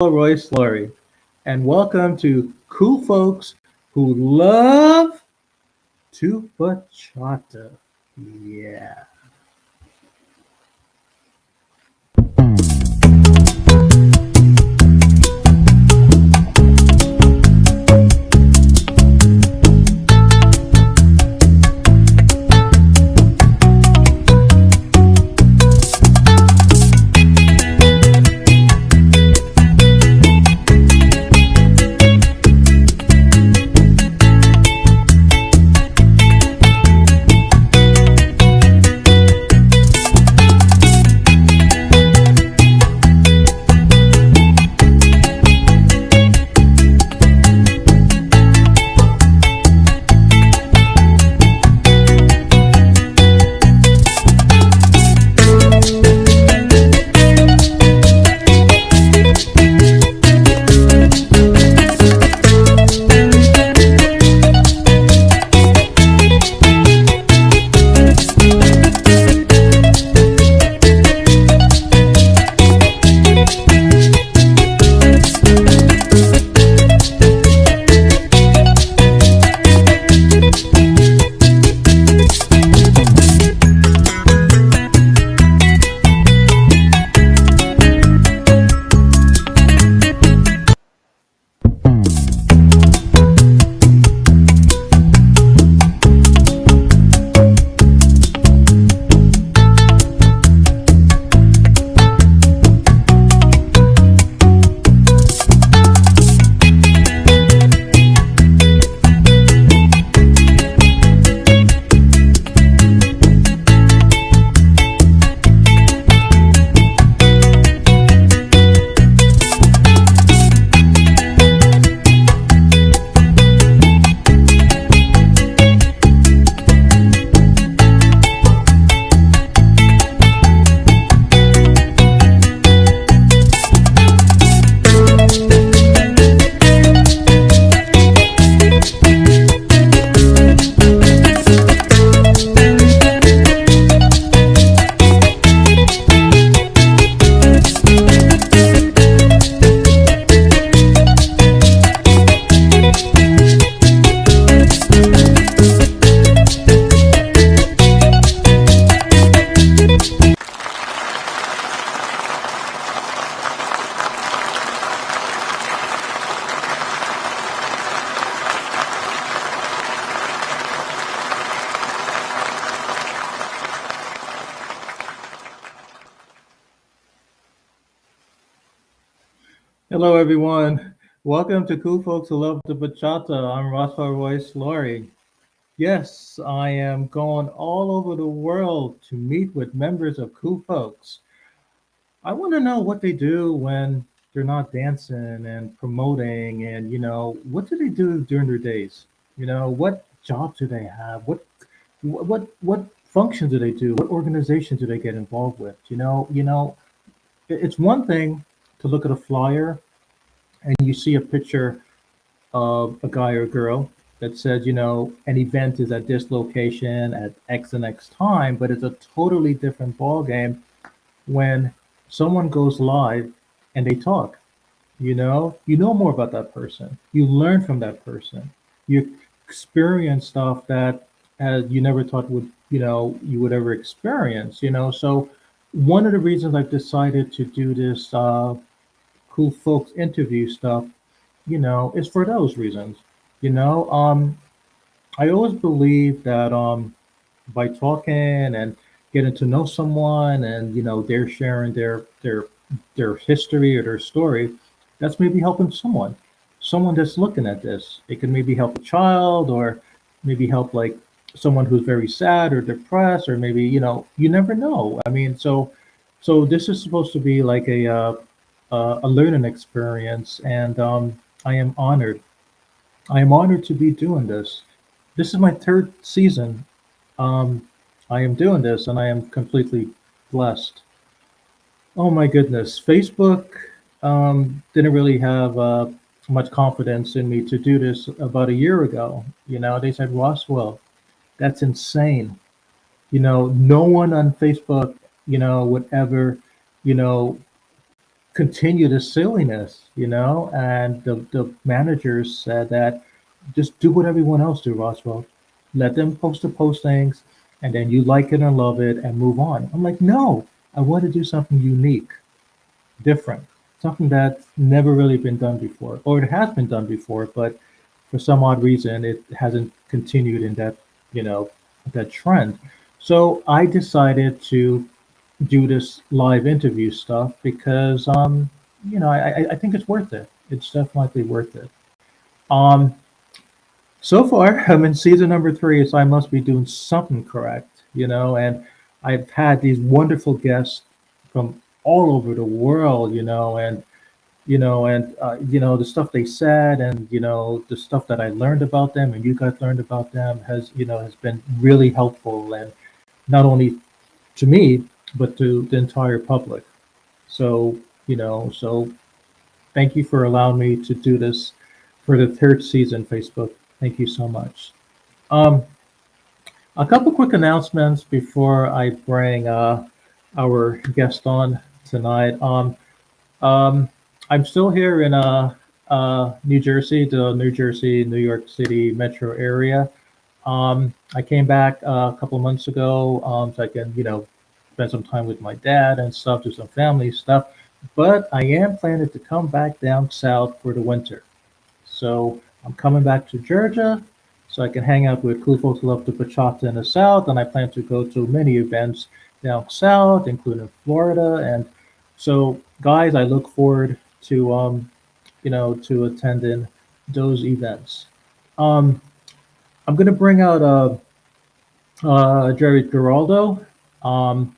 Royce Laurie, and welcome to Cool Folks Who Love to Bachata. Yeah. Hello, everyone. Welcome to Cool Folks Who Love the Bachata. I'm Roswell Royce Laurie. Yes, I am going all over the world to meet with members of Cool Folks. I want to know what they do when they're not dancing and promoting, and what do they do during their days? What jobs do they have? What functions do they do? What organizations do they get involved with? It's one thing to look at a flyer and you see a picture of a guy or girl that says, an event is at this location at X and X time, but it's a totally different ballgame when someone goes live and they talk. You know more about that person. You learn from that person. You experience stuff that you never thought you would ever experience. So one of the reasons I've decided to do this cool folks interview stuff, is for those reasons. You know, um, I always believe that by talking and getting to know someone, and they're sharing their history or their story, that's maybe helping someone that's looking at this. It can maybe help a child, or maybe help like someone who's very sad or depressed, or maybe you never know. I mean, so this is supposed to be like a learning experience, and I am honored. I am honored to be doing this. This is my third season. Um, I am doing this, and I am completely blessed. Oh my goodness, Facebook didn't really have much confidence in me to do this about a year ago. They said, Roswell, that's insane. No one on Facebook, would ever, you know, continue the silliness, and the managers said that just do what everyone else do, Roswell. Let them post the postings, and then you like it and love it and move on. I'm like, no, I want to do something unique, different, something that's never really been done before, or it has been done before, but for some odd reason it hasn't continued in you know, that trend. So I decided to do this live interview stuff because I think it's worth it. It's definitely worth it. Um, so far, I'm in season number three, so I must be doing something correct, and I've had these wonderful guests from all over the world, the stuff they said, and the stuff that I learned about them, and you guys learned about them, has been really helpful, and not only to me, but to the entire public. So, so thank you for allowing me to do this for the third season, Facebook. Thank you so much. Um, a couple quick announcements before I bring our guest on tonight. Um, I'm still here in New Jersey, the New Jersey, New York City metro area. I came back a couple months ago, so I can, spend some time with my dad and stuff, do some family stuff. But I am planning to come back down south for the winter. So I'm coming back to Georgia so I can hang out with cool folks who love the bachata in the south. And I plan to go to many events down south, including Florida. And so, guys, I look forward to, to attending those events. Um, I'm going to bring out Jerry Geraldo. Um,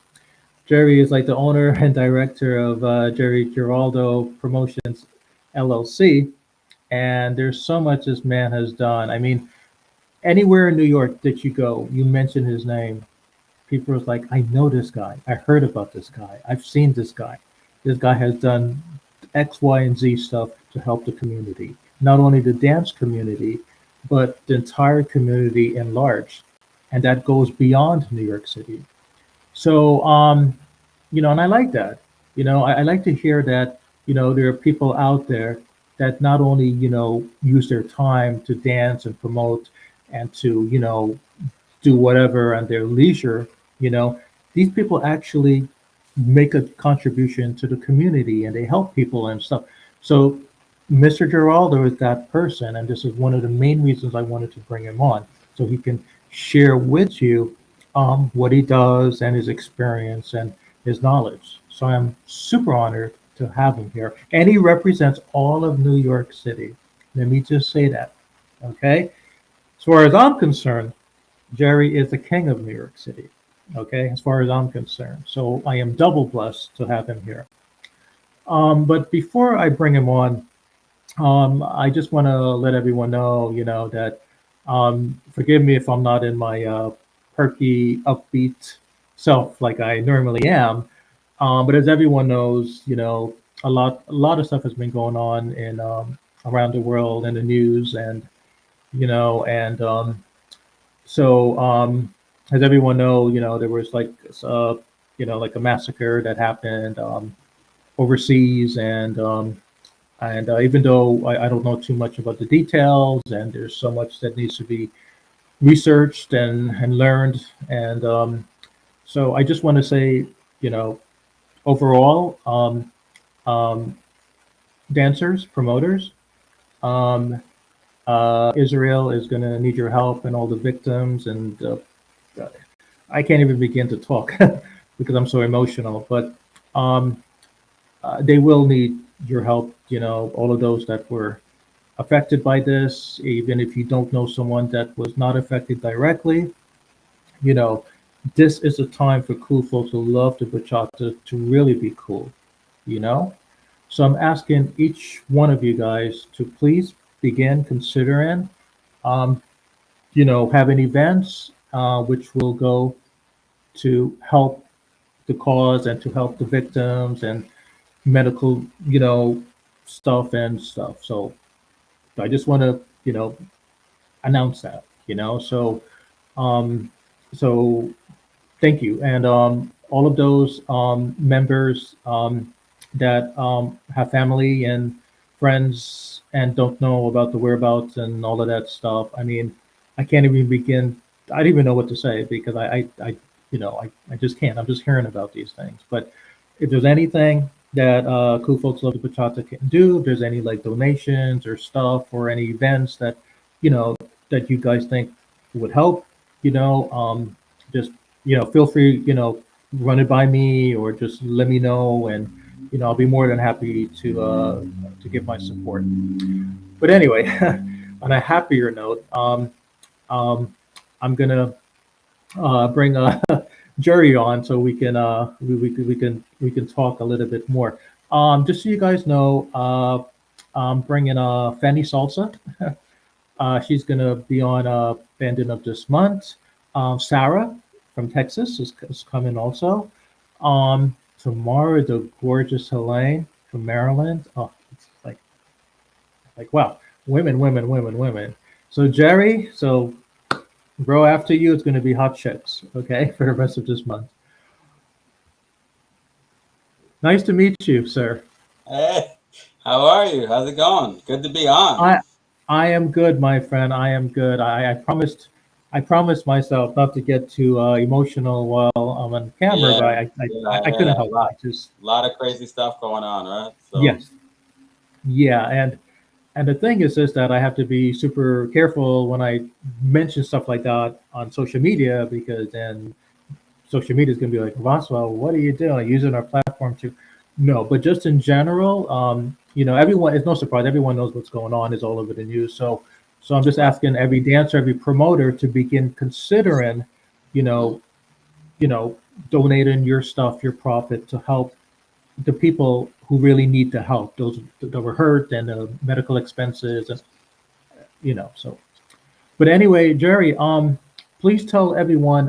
Jerry is like the owner and director of Jerry Geraldo Promotions LLC, and there's so much this man has done. I mean, anywhere in New York that you go, you mention his name, people are like, I know this guy. I heard about this guy. I've seen this guy. This guy has done X, Y, and Z stuff to help the community. Not only the dance community, but the entire community in large. And that goes beyond New York City. So, and I like that. I like to hear that, there are people out there that not only, use their time to dance and promote and to, do whatever on their leisure, you know, these people actually make a contribution to the community and they help people and stuff. So Mr. Geraldo is that person, and this is one of the main reasons I wanted to bring him on, so he can share with you what he does and his experience and his knowledge. So I'm super honored to have him here, and he represents all of New York City. Let me just say that, okay? As far as I'm concerned, Jerry is the king of New York City, okay, as far as I'm concerned. So I am double blessed to have him here. But before I bring him on, I just want to let everyone know, that forgive me if I'm not in my perky, upbeat self like I normally am. But as everyone knows, a lot of stuff has been going on in around the world in the news, and and so as everyone know, there was like like a massacre that happened overseas, and even though I don't know too much about the details, and there's so much that needs to be researched and learned, and so I just want to say, you know, overall, um, dancers, promoters, um, Israel is going to need your help, and all the victims, and I can't even begin to talk because I'm so emotional, but um, they will need your help. All of those that were affected by this, even if you don't know someone that was not affected directly, you know, this is a time for cool folks who love the bachata to really be cool, you know? So I'm asking each one of you guys to please begin considering, um, having events which will go to help the cause and to help the victims and medical, stuff and stuff. So I just want to, announce that, um, so thank you. And all of those members, that have family and friends and don't know about the whereabouts and all of that stuff. I mean, I can't even begin. I don't even know what to say because I just can't. I'm just hearing about these things. But if there's anything that Cool Folks Love the Bachata can do, if there's any like donations or stuff or any events that you know that you guys think would help, just feel free, run it by me or just let me know, and I'll be more than happy to give my support. But anyway, on a happier note, um, I'm gonna bring Jerry on so we can talk a little bit more. Just so you guys know, I'm bringing Fanny Salsa. She's gonna be on Bandit of this month. Sarah from Texas is coming also. Tomorrow, the gorgeous Helene from Maryland. Oh, it's like wow, women, women, women, women. So Jerry, so bro, after you, it's gonna be hot chicks, okay, for the rest of this month. Nice to meet you, sir. Hey, how are you? How's it going? Good to be on. I I am good, my friend. I am good. I promised myself not to get too emotional while I'm on camera, Yeah, but I I, yeah, I, I I hear couldn't that. help it. I just Lot of crazy stuff going on, right? So, yes, yeah, and the thing is this that I have to be super careful when I mention stuff like that on social media because then social media is going to be like, Roswell, what are you doing? Using our platform to no, but just in general, everyone. It's no surprise. Everyone knows what's going on. Is all over the news. So I'm just right. asking every dancer, every promoter to begin considering, you Mm, know, you know, donating your stuff, your profit to help the people who really need the help. Those that were hurt and the medical expenses, and so but anyway, Jerry, please tell everyone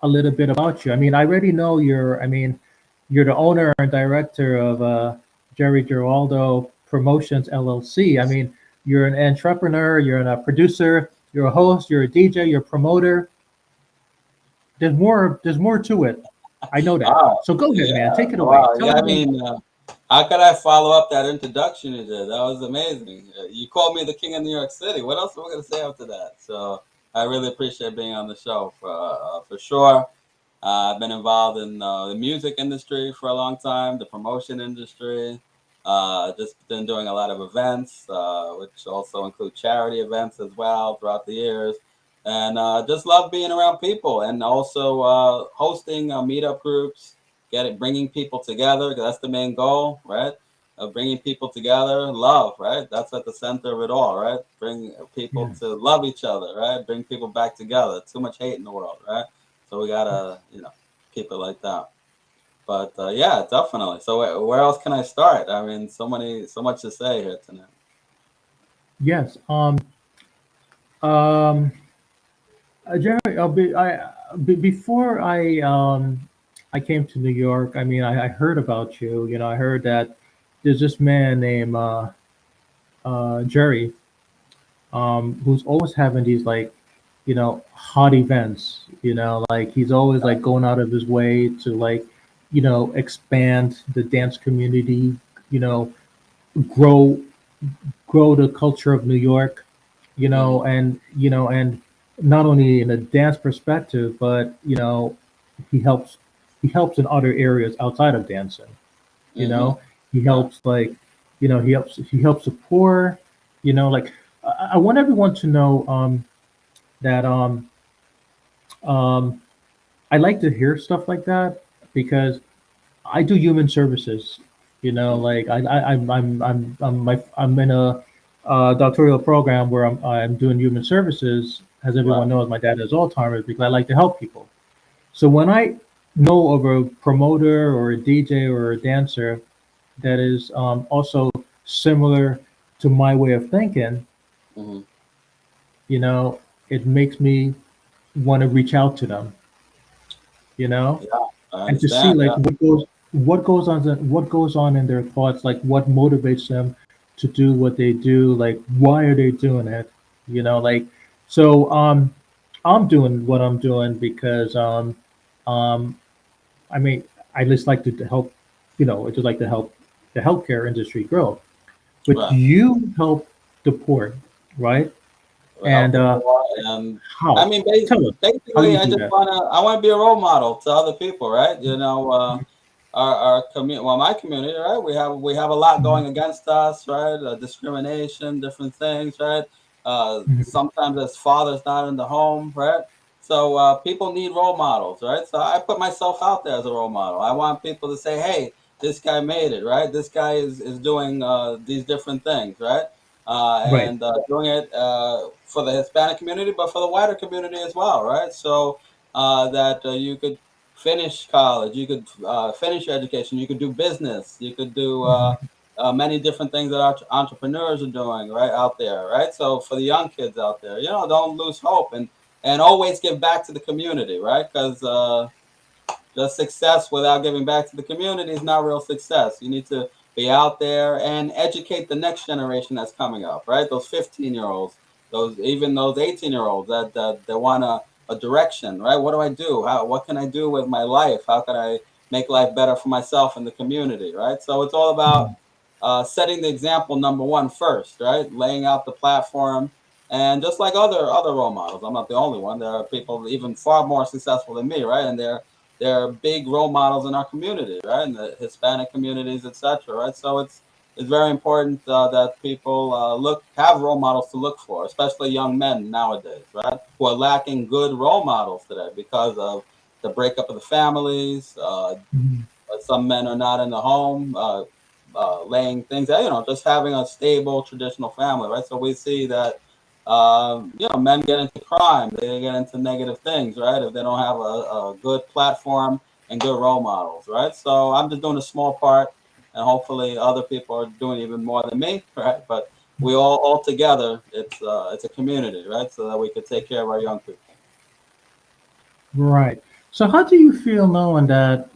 a little bit about you. I mean, I already know you're the owner and director of Jerry Geraldo Promotions LLC. I mean, you're an entrepreneur, you're a producer, you're a host, you're a DJ, you're a promoter. There's more to it. I know that. Wow. So go ahead, man. Yeah. Take it away. Wow. Tell Yeah. I everyone. mean, how could I follow up that introduction you did? That was amazing. You called me the king of New York City. What else am I going to say after that? So, I really appreciate being on the show for sure. I've been involved in the music industry for a long time, the promotion industry. Just been doing a lot of events, which also include charity events as well throughout the years. And just love being around people and also hosting meetup groups, bringing people together. 'Cause that's the main goal, right? Of bringing people together, love, right? That's at the center of it all, right? Bring people Yes. to love each other, right? Bring people back together. Too much hate in the world, right? So we gotta, keep it like that. But yeah, definitely. So where else can I start? I mean, so much to say here tonight. Yes. Um, Jerry, before I came to New York, I mean, I heard about you. I heard that there's this man named Jerry, who's always having these like, hot events. Like he's always like going out of his way to like, expand the dance community. You know, grow grow the culture of New York. Mm-hmm. And not only in a dance perspective, but he helps he helps in other areas outside of dancing. You Mm-hmm. know, he Yeah. helps like he helps the poor. Like I want everyone to know that um, I like to hear stuff like that because I do human services. Mm-hmm. Like I'm in a doctoral program where I'm doing human services. As Right. everyone knows, my dad has Alzheimer's because I like to help people. So when I know of a promoter or a DJ or a dancer that is also similar to my way of thinking, Mm-hmm. you know, it makes me want to reach out to them, you know, Yeah. I and to see understand. like Yeah. what goes on in their thoughts, like what motivates them to do what they do, like why are they doing it, like so I'm doing what I'm doing because um I mean I just like to help it's just like to help the healthcare industry grow. But Right. you help the poor, right? We help And the poor, and I how? mean, Tell us, how do basically, you do that? I wanna be a role model to other people, right? Our community, well, my community, right? We have a lot Mhm, going against us, right? Discrimination, different things, right? mhm, Sometimes as fathers not in the home, right? So people need role models, right? So I put myself out there as a role model. I want people to say, "Hey, this guy made it, right? This guy is doing these different things, right? right. And doing it for the Hispanic community, but for the wider community as well, right? So that you could finish college, you could finish your education, you could do business, you could do Mhm, many different things that entrepreneurs are doing right out there, right? So for the young kids out there, don't lose hope, and always give back to the community, right? Because just success without giving back to the community is not real success. You need to be out there and educate the next generation that's coming up, right? Those 15-year-olds, those 18-year-olds that want a direction, right? What do I do? What can I do with my life? How can I make life better for myself and the community, right? So it's all about mhm, setting the example number one first, right? Laying out the platform, and just like other role models, I'm not the only one. There are people even far more successful than me, right? And they're big role models in our community, right? In the Hispanic communities, etc. Right? So it's very important that people have role models to look for, especially young men nowadays, right? Who are lacking good role models today because of the breakup of the families. mhm. Some men are not in the home, laying things out, just having a stable traditional family, right? So we see that, men get into crime, they get into negative things, right? If they don't have a good platform and good role models, right? So I'm just doing a small part, and hopefully other people are doing even more than me, right? But we all together, it's a community, right? So that we could take care of our young people. Right. So how do you feel knowing that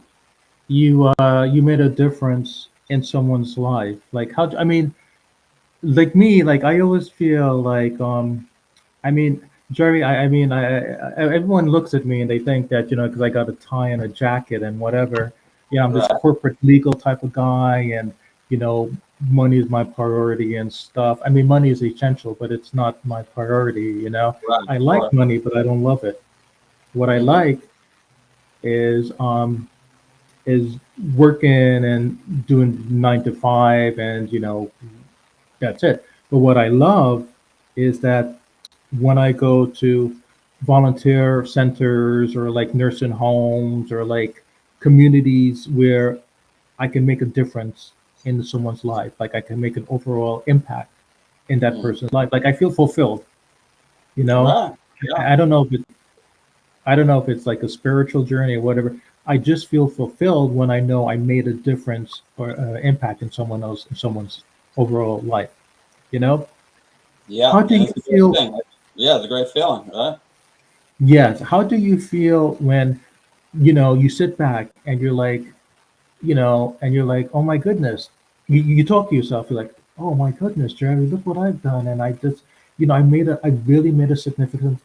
you made a difference in someone's life? Like I mean, like me, like I always feel like I mean, Jerry, everyone looks at me and they think that, because I got a tie and a jacket and whatever, I'm this Right, corporate legal type of guy, and, you know, money is my priority and stuff. I mean, money is essential, but it's not my priority. right, I of like course. money, but I don't love it. What I Hmm. like is, is working and doing 9 to 5, and, that's it. But what I love is that when I go to volunteer centers or like nursing homes or like communities where I can make a difference in someone's life, like I can make an overall impact in that Hmm. person's life, like I feel fulfilled. You know, Right. Yeah. I don't know if I don't know if it's like a spiritual journey or whatever. I just feel fulfilled when I know I made a difference or impact in someone's overall life. You know, Yeah, how do and you it's a great feel? thing. Yeah, it's a great feeling, right? Yes, how do you feel when you sit back and you're like, and you're like, oh my goodness. You talk to yourself, you're like, oh my goodness, Jeremy, look what I've done. And I just, I really made a significant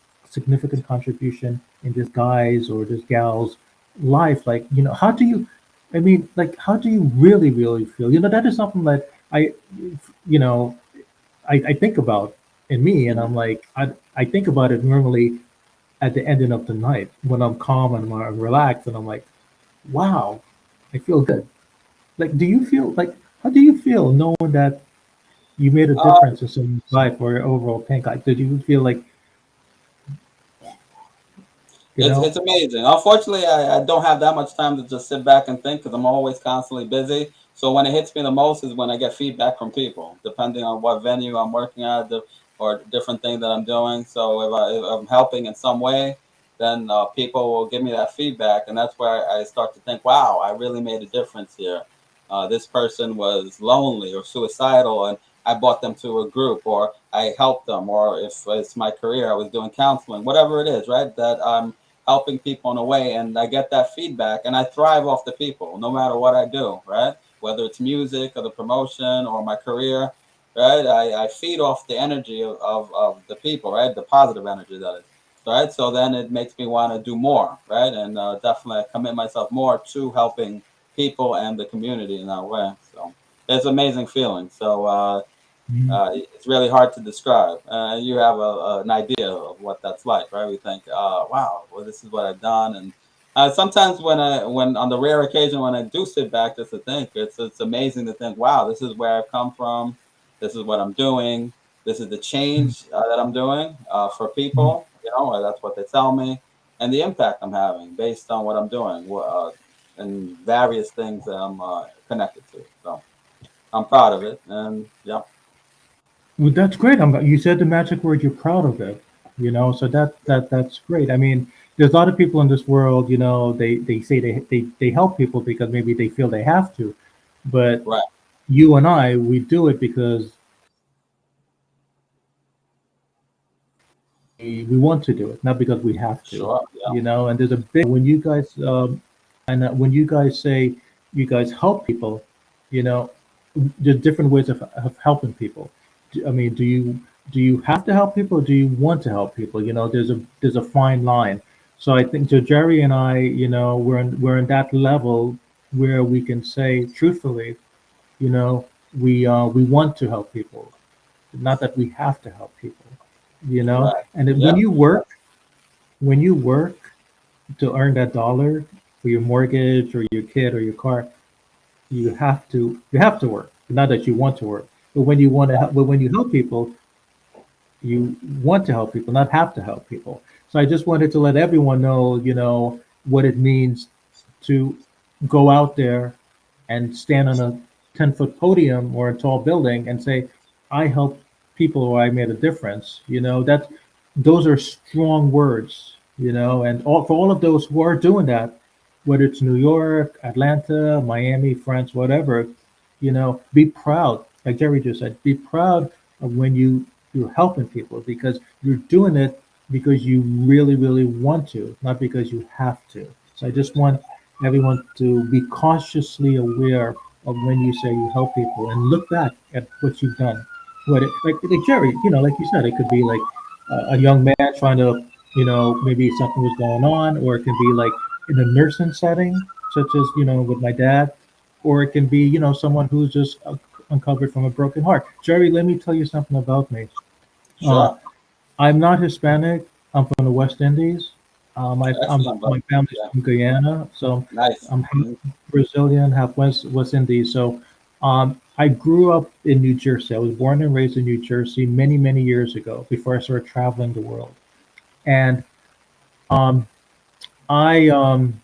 contribution in this guy's or this gal's life. Like, like, how do you really feel? That is something that you know, I think about in me. And Mhm. I'm like, I think about it normally at the ending of the night when I'm calm and I'm relaxed, and I'm like, wow, I feel good. Like, do you feel like, how do you feel knowing that you made a Uh, difference in someone's life or your overall pink? Like, did you feel like, you it's know? it's amazing. Unfortunately, I don't have that much time to just sit back and think because I'm always constantly busy. So when it hits me the most is when I get feedback from people, depending on what venue I'm working at or different thing that I'm doing. So if I'm helping in some way, then people will give me that feedback, and that's where I start to think, wow, I really made a difference here. This person was lonely or suicidal, and I brought them to a group, or I helped them, or if it's my career, I was doing counseling, whatever it is, right? That I'm helping people in a way, and I get that feedback, and I thrive off the people no matter what I do, right? Whether it's music or the promotion or my career, right? I feed off the energy of the people, right? The positive energy, that is, right? So then it makes me want to do more, right? And definitely I commit myself more to helping people and the community in that way. So it's an amazing feeling. So Mhm. it's really hard to describe. You have an idea of what that's like, right? We think, wow, well, this is what I've done, and sometimes when on the rare occasion when I do sit back just to think, it's amazing to think, wow, this is where I've come from, this is what I'm doing, this is the change that I'm doing for Mhm. people. You know, that's what they tell me, and the impact I'm having based on what I'm doing, and various things that I'm connected to. So I'm proud of it, and yeah. Well, that's great. You said the magic word. You're proud of it. So that's great. I mean, there's a lot of people in this world. They say they help people because maybe they feel they have to, but Right. you and I, we do it because we want to do it, not because we have to. Sure. Yeah. And there's a big when you guys and when you guys say you guys help people, you know, there's different ways of helping people. I mean, do you have to help people, or do you want to help people? There's a fine line. So I think so. Jerry and I, we're in that level where we can say truthfully, you know, we want to help people, not that we have to help people. Right. And then Yeah. when you work to earn that dollar for your mortgage or your kid or your car, you have to work. Not that you want to work, but when you want to help, but when you help people, you want to help people, not have to help people. So I just wanted to let everyone know, what it means to go out there and stand on a 10-foot podium or a tall building and say, I helped people or I made a difference. Those are strong words, and for all of those who are doing that, whether it's New York, Atlanta, Miami, France, whatever, be proud. Like Jerry just said, be proud of when you're helping people because you're doing it because you really, really want to, not because you have to. So I just want everyone to be cautiously aware of when you say you help people and look back at what you've done. Like Jerry, like you said, it could be like a young man trying to, maybe something was going on, or it can be like in a nursing setting, such as, with my dad, or it can be, someone who's just uncovered from a broken heart. Jerry, let me tell you something about me. Uh, Sure. I'm not Hispanic. I'm from the West Indies. Excellent, My buddy. family's Yeah. from Guyana, so Nice. I'm half Brazilian, half West Indies. So I grew up in New Jersey. I was born and raised in New Jersey many, many years ago before I started traveling the world. And um, I um,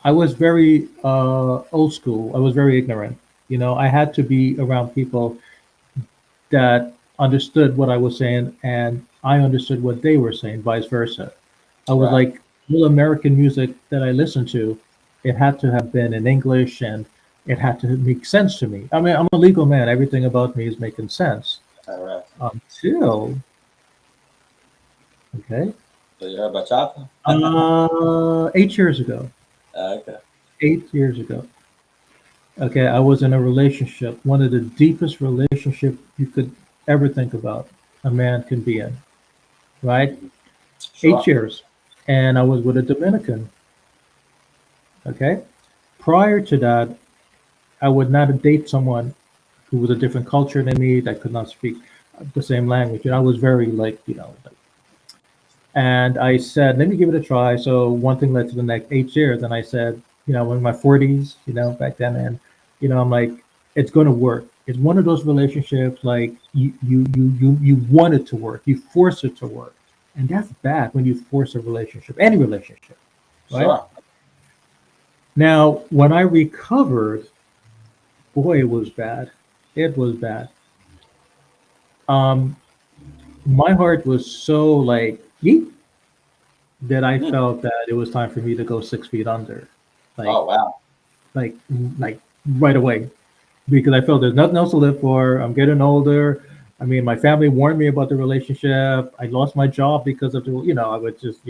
I was very old school. I was very ignorant. I had to be around people that understood what I was saying, and I understood what they were saying, vice versa. I was Right. like, all American music that I listened to, it had to have been in English and it had to make sense to me. I mean, I'm a legal man. Everything about me is making sense All right. until, okay, So you're a bachata? 8 years ago. Okay. 8 years ago. Okay, I was in a relationship, one of the deepest relationship you could ever think about a man can be in, right? eight Sure. years. And I was with a Dominican, okay? Prior to that, I would not date someone who was a different culture than me that could not speak the same language. And I was very like, and I said, let me give it a try. So one thing led to the next 8 years. And I said, in my 40s, back then, and, I'm like, it's going to work. It's one of those relationships like you want it to work, you force it to work. And that's bad when you force a relationship, any relationship, right? Sure. Now, when I recovered, boy, it was bad. It was bad. Um, my heart was so like yeet that I Hmm. felt that it was time for me to go 6 feet under, like, Oh, wow. like, like right away, because I felt there's nothing else to live for. I'm getting older. I mean, my family warned me about the relationship. I lost my job because of I would just,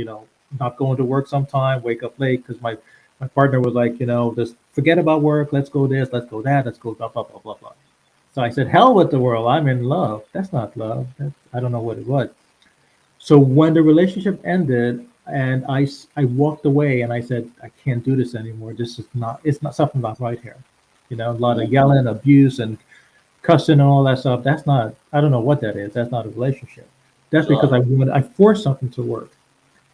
not going to work sometime, wake up late because my partner was like, just forget about work. Let's go this, let's go that, let's go blah, blah, blah, blah, blah. So I said, hell with the world. I'm in love. That's not love. I don't know what it was. So when the relationship ended, And I walked away and I said, I can't do this anymore. This is not, it's not something not right here. You know, a lot of Mhm. yelling, abuse, and cussing and all that stuff. That's not, I don't know what that is. That's not a relationship. That's because Sure. I forced something to work.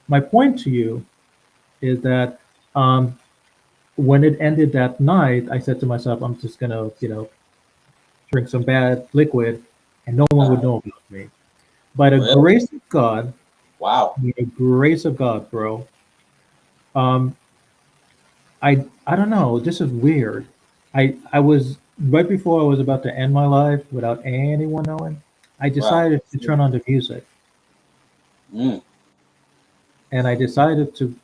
My point to you is that um, when it ended that night, I said to myself, I'm just gonna, drink some bad liquid, and no one would know about me. By the Really? grace of God, Wow. by the grace of God, bro. Um, I don't know. This is weird. I was right before I was about to end my life without anyone knowing. I Right. decided to turn on the music, Mm. and I decided to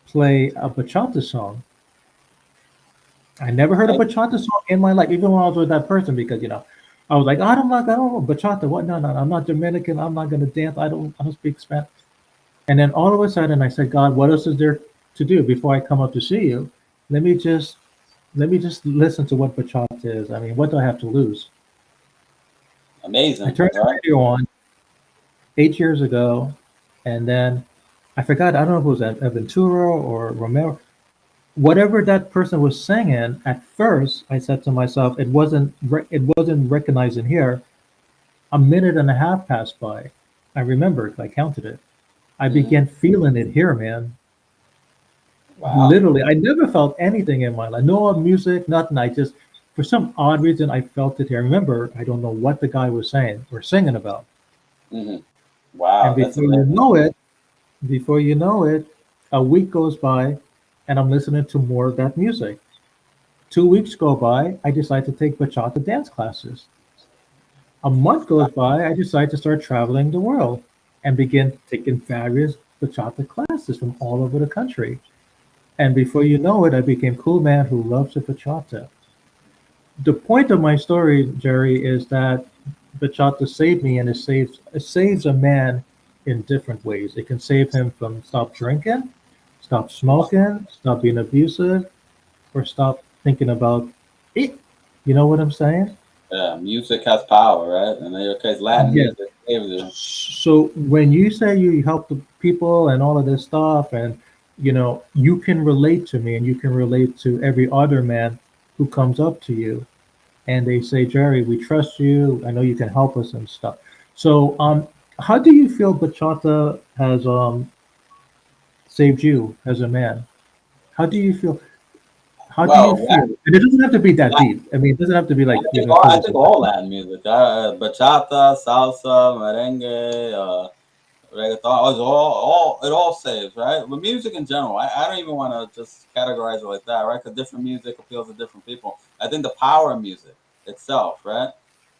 play a bachata song. I never heard a Right? bachata song in my life, even when I was with that person, because I was like, I don't know bachata. What? No, no, no, I'm not Dominican. I'm not gonna dance. I don't speak Spanish. And then all of a sudden, I said, God, what else is there to do before I come up to see you? Let me just let me just listen to what bachata is. I mean, what do I have to lose? I Amazing. turned the Right? radio on 8 years ago, and then I forgot. I don't know if it was Aventura or Romero. Whatever that person was singing, at first I said to myself, it wasn't recognized in here. A minute and a half passed by. I remembered. I counted it. I Hmm. began feeling it here, man. Wow. Literally, I never felt anything in my life. No music, nothing. I just, for some odd reason, I felt it here. I remember, I don't know what the guy was saying or singing about. Hmm. And Wow. That's before you know it, a week goes by, and I'm listening to more of that music. 2 weeks go by, I decide to take bachata dance classes. A month goes by, I decide to start traveling the world and begin taking various bachata classes from all over the country. And before you know it, I became cool man who loves the bachata. The point of my story, Jerry, is that bachata saved me, and it saves a man in different ways. It can save him from stop drinking, stop wow. smoking, stop being abusive, or stop thinking about it. You know what I'm saying? Yeah. Music has power, right? And in your case, Latin Yeah. music saves you. So when you say you help the people and all of this stuff, and you can relate to me, and you can relate to every other man who comes up to you, and they say, Jerry, we trust you. I know you can help us and stuff. So, how do you feel bachata has saved you as a man? How do you feel? How do you Well, feel? And it doesn't have to be that Latin, deep. I mean, it doesn't have to be like I towards think the. all Latin music, bachata, salsa, merengue, reggaeton, it all saves, right? But music in general, I don't even want to just categorize it like that, right? Because different music appeals to different people. I think the power of music itself, right?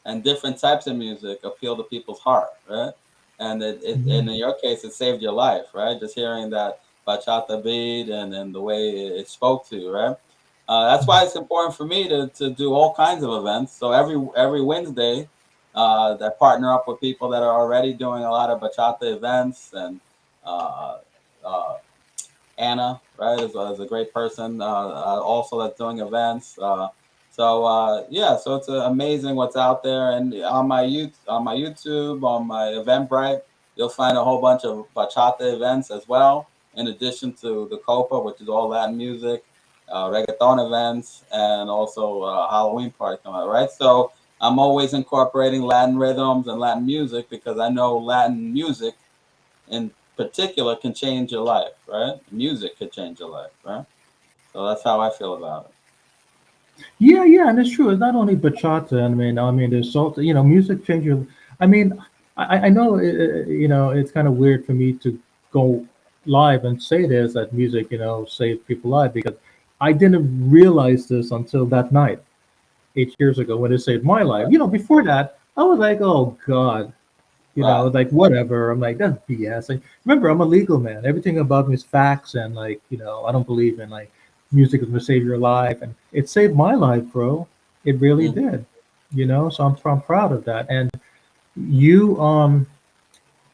And different types of music appeal to people's heart, right? And in Mhm. your case, it saved your life, right? Just hearing that bachata beat and the way it spoke to you, right? That's why it's important for me to do all kinds of events. So every Wednesday, that partner up with people that are already doing a lot of bachata events and uh, uh, Anna, right, is a great person. Also, that's doing events. Yeah, so it's amazing what's out there. And on my YouTube, on my Eventbrite, you'll find a whole bunch of bachata events as well. In addition to the copa, which is all Latin music, reggaeton events, and also Halloween party coming out. Right, so I'm always incorporating Latin rhythms and Latin music because I know Latin music in particular can change your life, right? Music could change your life, right? So that's how I feel about Yeah, yeah, and it's true. It's not only bachata. I mean, there's salt. Music changes. I mean, I know. It's kind of weird for me to go live and say this that music, saves people life because I didn't realize this until that night 8 years ago when it saved my it. life. Before that, I was like, oh God, Right. like whatever. I'm like, that's BS. Like, remember, I'm a legal man. Everything above me is facts, and like, I don't believe in like music is gonna save your life, and it saved my life, bro. It really Mm-hmm. did. So I'm proud of that. And you,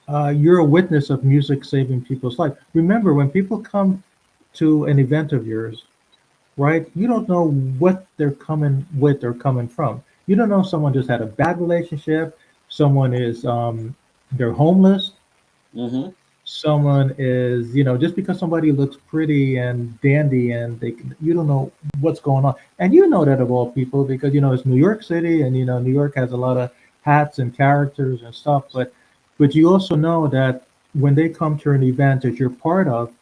you're a witness of music saving people's life. Remember, when people come to an event of yours, right? You don't know what they're coming with or coming from. You don't know someone just had a bad relationship, someone is they're homeless, Mm-hmm. someone is, just because somebody looks pretty and dandy and you don't know what's going on. And you know that of all people because, it's New York City and, New York has a lot of hats and characters and stuff. But you also know that when they come to an event that you're part of,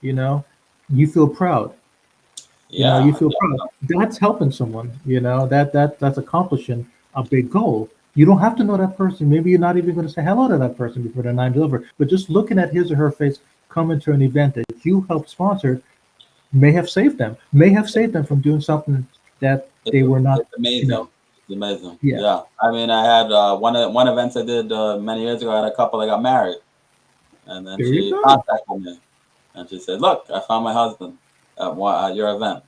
you know, you feel proud. Yeah, You feel proud. That's helping someone. That's accomplishing a big goal. You don't have to know that person. Maybe you're not even going to say hello to that person before the night is over. But just looking at his or her face coming to an event that you helped sponsor may have saved them from doing something that it's they were not. it's amazing. It's amazing. Yeah. Yeah, I mean, I had one event I did many years ago. I had a couple that got married, and then There you she go. contacted me and she said, "Look, I found my husband at your event,"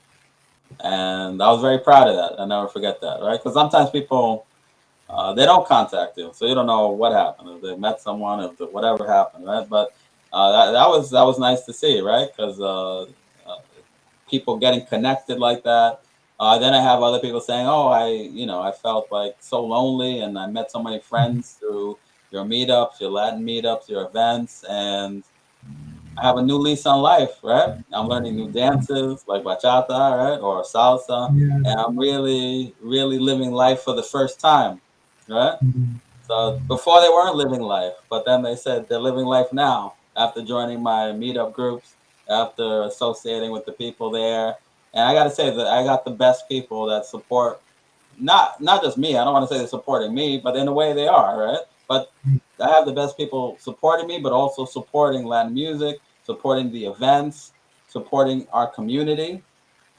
and I was very proud of that. I never forget that, right? Because sometimes people they don't contact you, so you don't know what happened. If they met someone, if whatever happened, right? But that was nice to see, right? Because people getting connected like that. Then I have other people saying, "Oh, I felt like so lonely, and I met so many friends through your meetups, your Latin meetups, your events, and I have a new lease on life, right? I'm learning new dances like bachata, right, or salsa, Yeah. and I'm really, really living life for the first time, right? Mhm. So before they weren't living life, but then they said they're living life now after joining my meetup groups, after associating with the people there. And I got to say that I got the best people that support not just me. I don't want to say they're supporting me, but in a way they are, right? But I have the best people supporting me, but also supporting Latin music, supporting the events, supporting our community,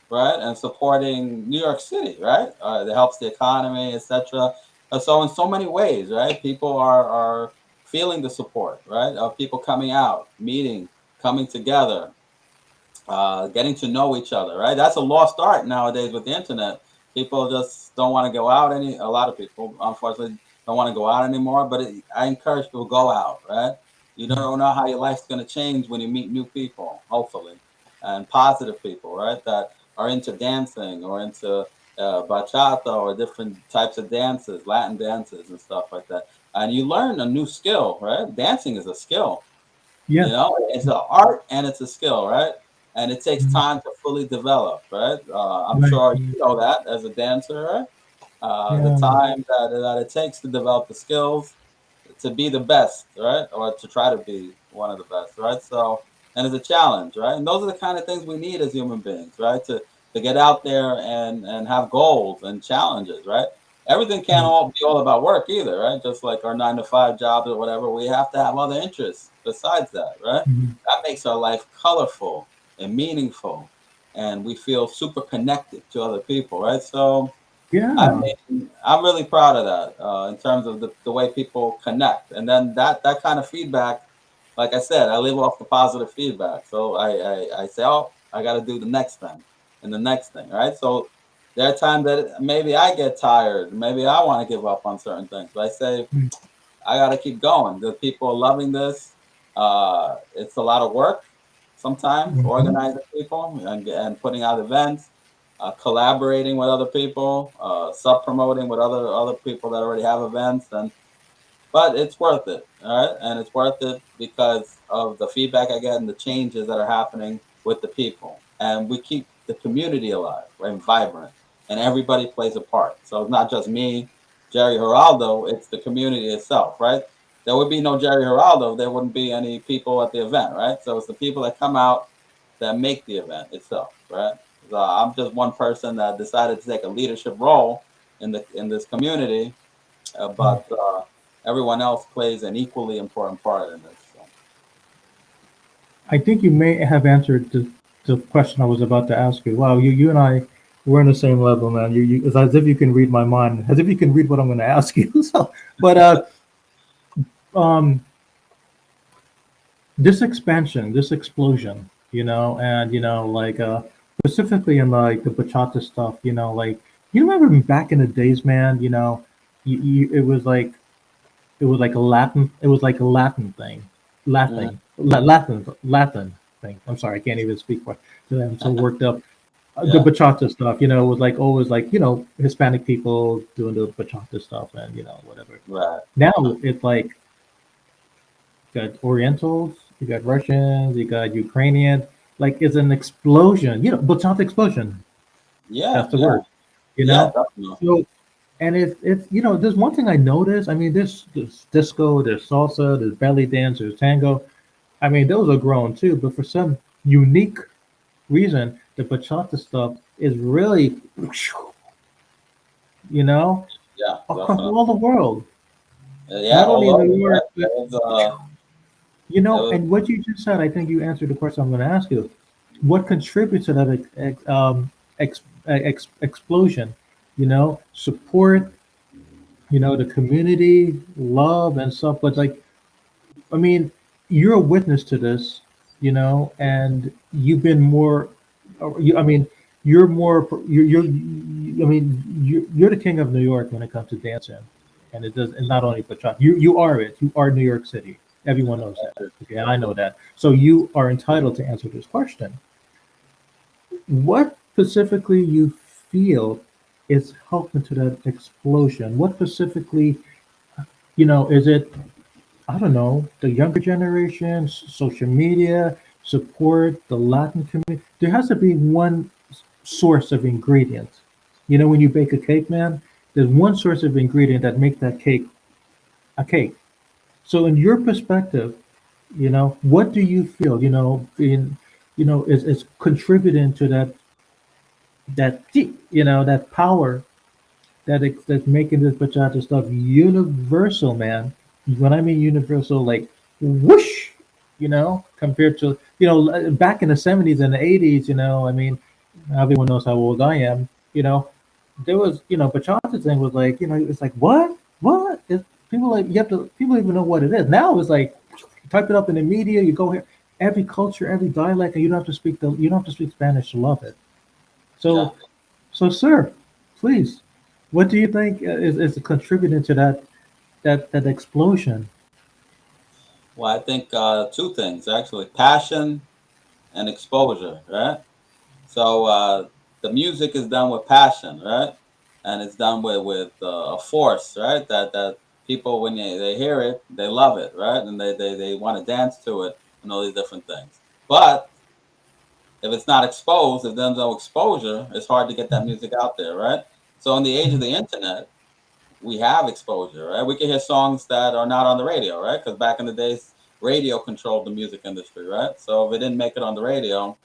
right, and supporting New York City, right? It helps the economy, etc. So in so many ways, right, people are feeling the support, right, of people coming out, meeting, coming together, getting to know each other, right? That's a lost art nowadays with the internet. People just don't want to go out a lot of people, unfortunately, don't want to go out anymore. But I encourage people to go out, right? You don't know how your life's going to change when you meet new people, hopefully, and positive people, right? That are into dancing or into bachata or different types of dances, Latin dances and stuff like that. And you learn a new skill, right? Dancing is a skill, Yeah. it's an art and it's a skill, right? And it takes Mhm. time to fully develop, right? I'm Right. sure you know that as a dancer, right? The Yeah. time that it takes to develop the skills to be the best, right? Or to try to be one of the best, right? So, and it's a challenge, right? And those are the kind of things we need as human beings, right? To get out there and have goals and challenges, right? Everything can't Right. all be all about work either, right? Just like our 9 to 5 jobs or whatever, we have to have other interests besides that, right? Mhm. That makes our life colorful and meaningful, and we feel super connected to other people, right? So, I Yeah. mean, I'm really proud of that in terms of the way people connect, and then that kind of feedback. Like I said, I live off the positive feedback, so I say, oh, I got to do the next thing and the next thing, right? So there are times that maybe I get tired, maybe I want to give up on certain things, but I say Mm. I got to keep going. The people are loving this. It's a lot of work sometimes Mhm. organizing people and putting out events, collaborating with other people, sub promoting with other people that already have events, but it's worth it, all right? And it's worth it because of the feedback I get and the changes that are happening with the people. And we keep the community alive, right, and vibrant, and everybody plays a part. So it's not just me, Jerry Geraldo, it's the community itself, right? There would be no Jerry Geraldo, there wouldn't be any people at the event, right? So it's the people that come out that make the event itself, right? So I'm just one person that decided to take a leadership role in this community, but everyone else plays an equally important part in this. So. I think you may have answered the question I was about to ask you. Wow, you and I, we're on the same level, man. It's as if you can read my mind, as if you can read what I'm going to ask you. So, but um, this expansion, this explosion, and like specifically in like the bachata stuff, like you remember back in the days, man. It was like it was like a Latin thing, Mhm. Latin thing. I'm sorry, I can't even speak for today. I'm so worked up. The Yeah, bachata stuff, was like always like Hispanic people doing the bachata stuff and whatever. right. Now it's like You got Orientals, you got Russians, you got Ukrainian. Like it's an explosion. Bachata explosion. Yeah, That's the yeah, word. You yeah, know. definitely. So and it's there's one thing I noticed. I mean, there's disco, there's salsa, there's belly dance, there's tango. I mean, those are grown too, but for some unique reason, the bachata stuff is really, you know, Yeah, across definitely. all the world, Yeah, not all only in over, New York, right? but It was, and what you just said, I think you answered the question I'm going to ask you. What contributes to that explosion? Support, the community, love, and stuff. But like, I mean, you're a witness to this, and you've been more. I mean, you're more. I mean, you're the king of New York when it comes to dancing, and it does. And not only bachata, you are it. You are New York City. Everyone knows that. Okay, I know that. So you are entitled to answer this question. What specifically you feel is helping to that explosion? What specifically, is it I don't know, the younger generation, social media, support, the Latin community. There has to be one source of ingredient. When you bake a cake, man, there's one source of ingredient that makes that cake a cake. So, in your perspective, what do you feel, is contributing to that power that's making this bachata stuff universal, man. When I mean universal, like whoosh, compared to back in the '70s and the '80s, I mean, everyone knows how old I am. There was bachata thing was like it's like what? People like people even know what it is. Now it's like type it up in the media. You go here, every culture, every dialect, and you don't have to speak Spanish to love it. yeah. So sir, please, what do you think is contributing to that explosion? Well, I think two things actually: passion and exposure, right? So the music is done with passion, right? And it's done with a force, right? That people when they hear it, they love it, right? And they want to dance to it and all these different things. But if it's not exposed, if there's no exposure, it's hard to get that music out there, right? So in the age of the internet, we have exposure, right? We can hear songs that are not on the radio, right? Because back in the days, radio controlled the music industry, right? So if it didn't make it on the radio,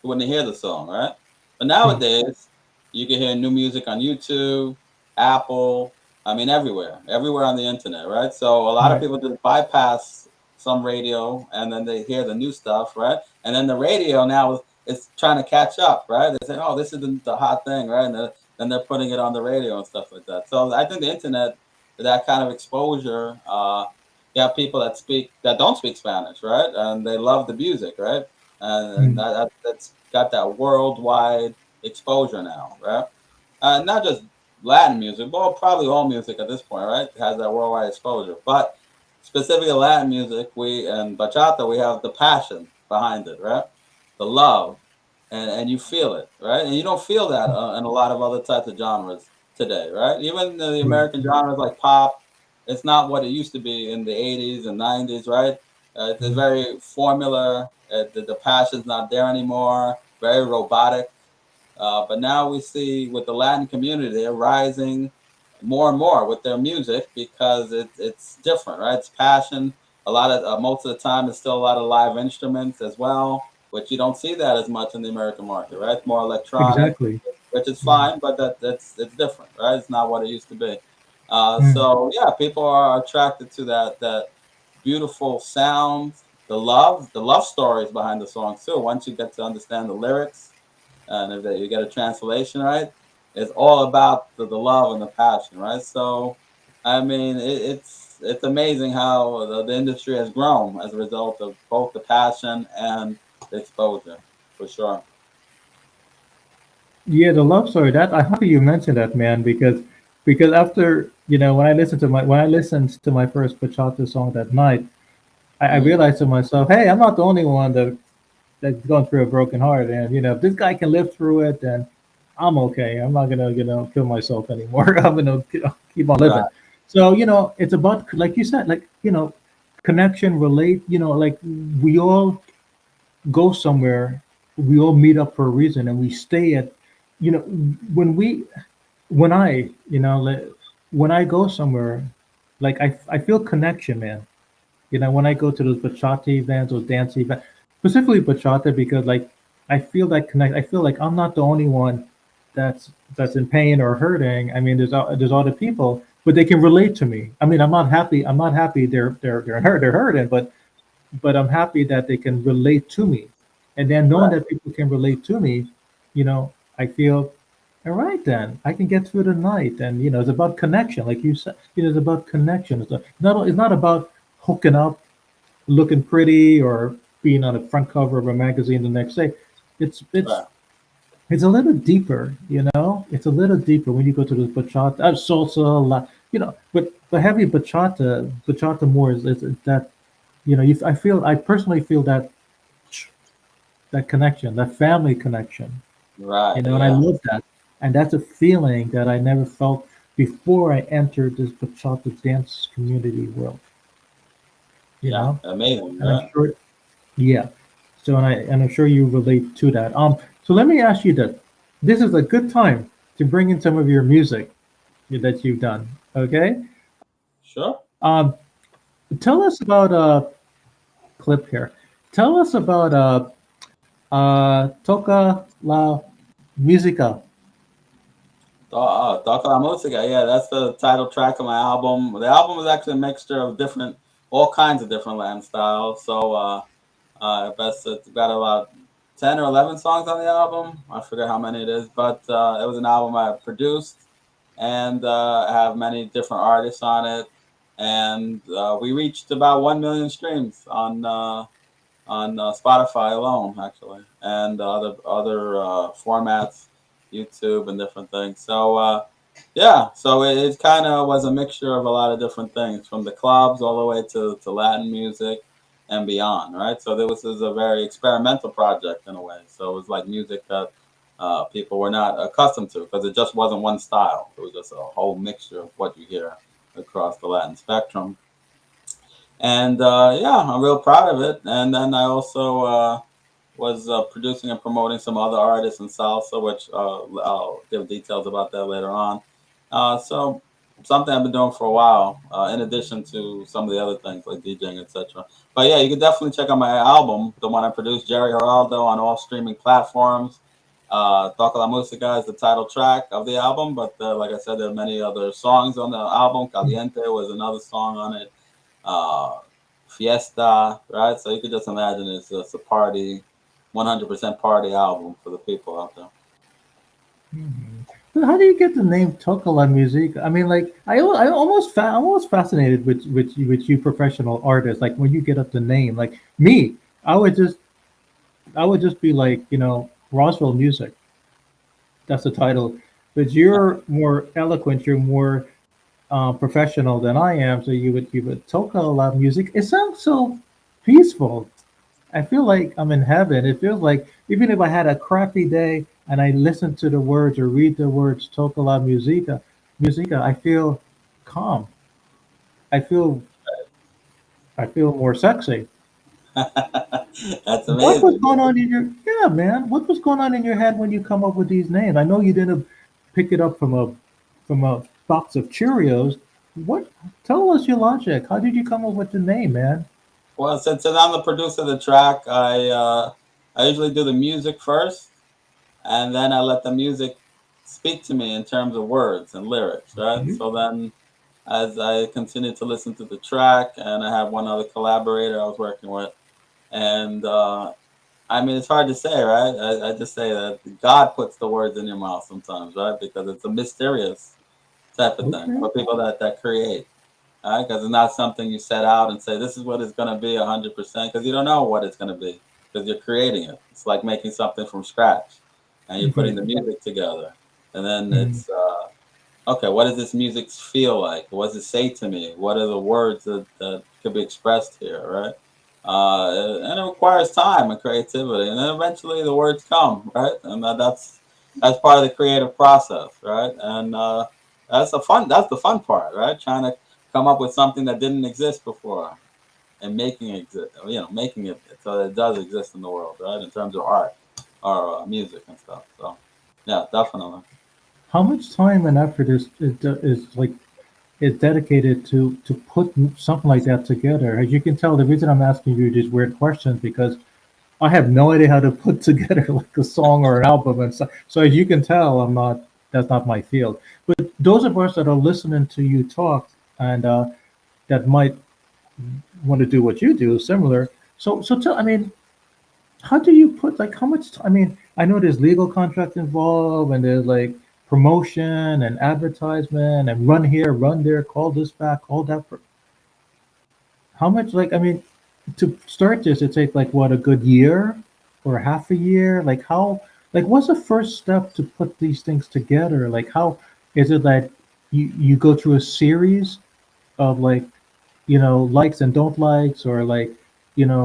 you wouldn't hear the song, right? But Hmm. nowadays, you can hear new music on YouTube, Apple, I mean, everywhere on the internet, right? So a lot of Right. people just bypass some radio and then they hear the new stuff, right? And then the radio now is trying to catch up, right? They say, oh, this is the hot thing, right? And they're putting it on the radio and stuff like that. So I think the internet, that kind of exposure, you have people that don't speak Spanish, right? And they love the music, right? And Hmm. that's got that worldwide exposure now, right? Not just Latin music, but probably all music at this point, right? Has that worldwide exposure. But specifically Latin music, we and bachata, we have the passion behind it, right? The love, and you feel it, right? And you don't feel that in a lot of other types of genres today, right? Even the Right. American genres like pop, it's not what it used to be in the '80s and '90s, right? It's Hmm. very formula. The passion's not there anymore. Very robotic. But now we see with the Latin community, they're rising more and more with their music because it's different, right? It's passion. A lot of most of the time, it's still a lot of live instruments as well, which you don't see that as much in the American market, right? It's more electronic, Exactly. which is Hmm. fine, but that's it's different, right? It's not what it used to be. Hmm. So yeah, people are attracted to that beautiful sound, the love stories behind the songs too. Once you get to understand the lyrics and if you get a translation right, it's all about the love and the passion, right? So, I mean, it's amazing how the industry has grown as a result of both the passion and the exposure, for sure. Yeah, the love story. That I'm happy you mentioned that, man, because after when I listened to my first bachata song that night, I Mm, realized to myself, hey, I'm not the only one that's going through a broken heart, and if this guy can live through it, then I'm okay. I'm not gonna kill myself anymore. I'm gonna keep on right. living. So it's about like you said, like connection, relate. Like we all go somewhere, we all meet up for a reason, and we stay at, you know, when we, when I, like, when I go somewhere, like I feel connection, man. When I go to those bachata events or dance events, specifically bachata, because like I feel that connect. I feel like I'm not the only one that's that's in pain or hurting. I mean, there's other people, but they can relate to me. I mean, I'm not happy. I'm not happy. They're hurt. They're hurting, but I'm happy that they can relate to me. And then knowing Right. that people can relate to me, I feel, all right, then I can get through the night. And it's about connection, like you said. It's about connection. It's not about hooking up, looking pretty, or being on the front cover of a magazine the next day. It's it's Right. it's a little deeper. It's a little deeper when you go to the bachata, salsa, but heavy bachata more is that I personally feel that connection, that family connection, Right. and I Yeah. love that. And that's a feeling that I never felt before I entered this bachata dance community world, you Yeah. know, Amazing. and I'm Yeah. sure, yeah. So, and I'm sure you relate to that. So let me ask you this. This is a good time to bring in some of your music that you've done. Okay. Sure. Um, Tell us about clip here. Tell us about Toca la Musica. Toca la Música. Yeah, that's the title track of my album. The album is actually a mixture of different, all kinds of different Latin styles. So, best it's got about 10 or 11 songs on the album. I forget how many it is, but it was an album I produced, and I have many different artists on it. And we reached about 1 million streams on Spotify alone, actually, and other formats, YouTube and different things. So yeah, so it kind of was a mixture of a lot of different things, from the clubs all the way to Latin music and beyond, right? So this was a very experimental project in a way. So it was like music that people were not accustomed to, because it just wasn't one style. It was just a whole mixture of what you hear across the Latin spectrum. And yeah, I'm real proud of it. And then I also was producing and promoting some other artists in salsa, which I'll give details about that later on. So something I've been doing for a while, in addition to some of the other things like DJing, etc. But yeah, you can definitely check out my album, the one I produced, Jerry Geraldo, on all streaming platforms. Toca la Música is the title track of the album, but like I said, there are many other songs on the album. Caliente was another song on it. uh, Fiesta, right? So you could just imagine it's a party, 100% party album for the people out there. Mhm. So how do you get the name Toca Music? I mean, like I'm almost fascinated with you professional artists. Like when you get up the name, like me, I would just I would just be like, Roswell Music. That's the title. But you're more eloquent. You're more professional than I am. So you would Toca Music. It sounds so peaceful. I feel like I'm in heaven. It feels like even if I had a crappy day and I listen to the words or read the words "Toca la musica," I feel calm. I feel I feel more sexy. That's What was amazing. going on in your yeah, man? What was going on in your head when you come up with these names? I know you didn't pick it up from a box of Cheerios. What? Tell us your logic. How did you come up with the name, man? Well, since I'm the producer of the track, I usually do the music first, and then I let the music speak to me in terms of words and lyrics, right? Mhm. So then, as I continue to listen to the track, and I have one other collaborator I was working with, and I mean, it's hard to say, right? I just say that God puts the words in your mouth sometimes, right? Because it's a mysterious type of thing Okay. for people that create, right? Because it's not something you set out and say, this is what it's going to be 100%, because you don't know what it's going to be, because you're creating it. It's like making something from scratch, and you're putting the Mhm. music together. And then Mhm. it's, okay, what does this music feel like? What does it say to me? What are the words that could be expressed here, right? And it requires time and creativity, and then eventually the words come, right? And that's part of the creative process, right? And that's the fun part, right? Trying to come up with something that didn't exist before, and making it exist, making it so that it does exist in the world, right? In terms of art or music and stuff. So, yeah, definitely. How much time and effort is like is dedicated to put something like that together? As you can tell, the reason I'm asking you these weird questions because I have no idea how to put together like a song or an album, and so as you can tell, I'm not. That's not my field. But those of us that are listening to you talk and that might want to do what you do, similar. So tell. I mean, how do you put like how much? I mean, I know there's legal contract involved, and there's like promotion and advertisement and run here, run there, call this back, call that. How much? Like, I mean, to start this, it takes like what a good year or half a year. Like how? Like, what's the first step to put these things together? Like, how is it that you go through a series of like likes and don't likes, or like,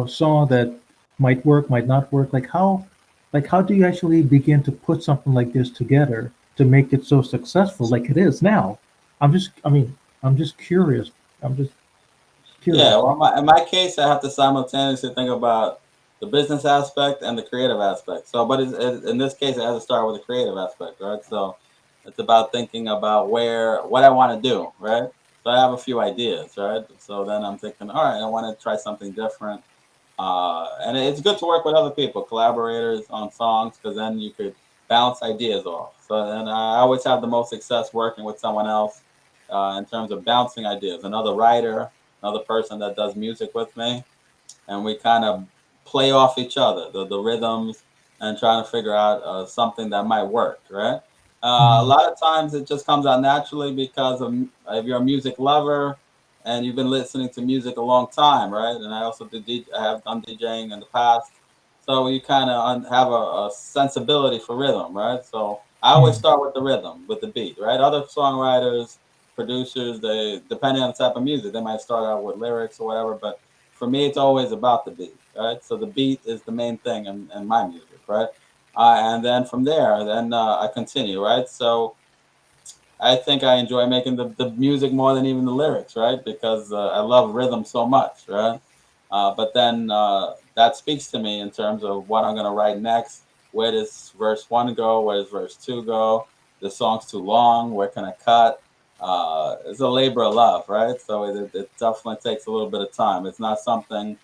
song that might work, might not work. Like how do you actually begin to put something like this together to make it so successful like it is now? I'm just curious. I'm just Yeah, curious. well, in my case, I have to simultaneously think about the business aspect and the creative aspect. So, but in this case, it has to start with the creative aspect, right? So, it's about thinking about what I want to do, right? So, I have a few ideas, right? So then I'm thinking, all right, I want to try something different. And it's good to work with other people, collaborators on songs, because then you could bounce ideas off. So then I always have the most success working with someone else in terms of bouncing ideas. Another writer, another person that does music with me, and we kind of play off each other, the rhythms, and trying to figure out something that might work, right? A Mhm. lot of times it just comes out naturally because if you're a music lover and you've been listening to music a long time, right? And I also I have done DJing in the past, so you kind of have a sensibility for rhythm, right? So I always Mhm. start with the rhythm, with the beat, right? Other songwriters, producers, they depending on the type of music, they might start out with lyrics or whatever, but for me, it's always about the beat, right? So the beat is the main thing in my music, right? And then from there, then I continue, right? So I think I enjoy making the music more than even the lyrics, right? Because I love rhythm so much, right? But then that speaks to me in terms of what I'm going to write next. Where does verse one go? Where does verse two go? The song's too long. Where can I cut? It's a labor of love, right? So it definitely takes a little bit of time. It's not something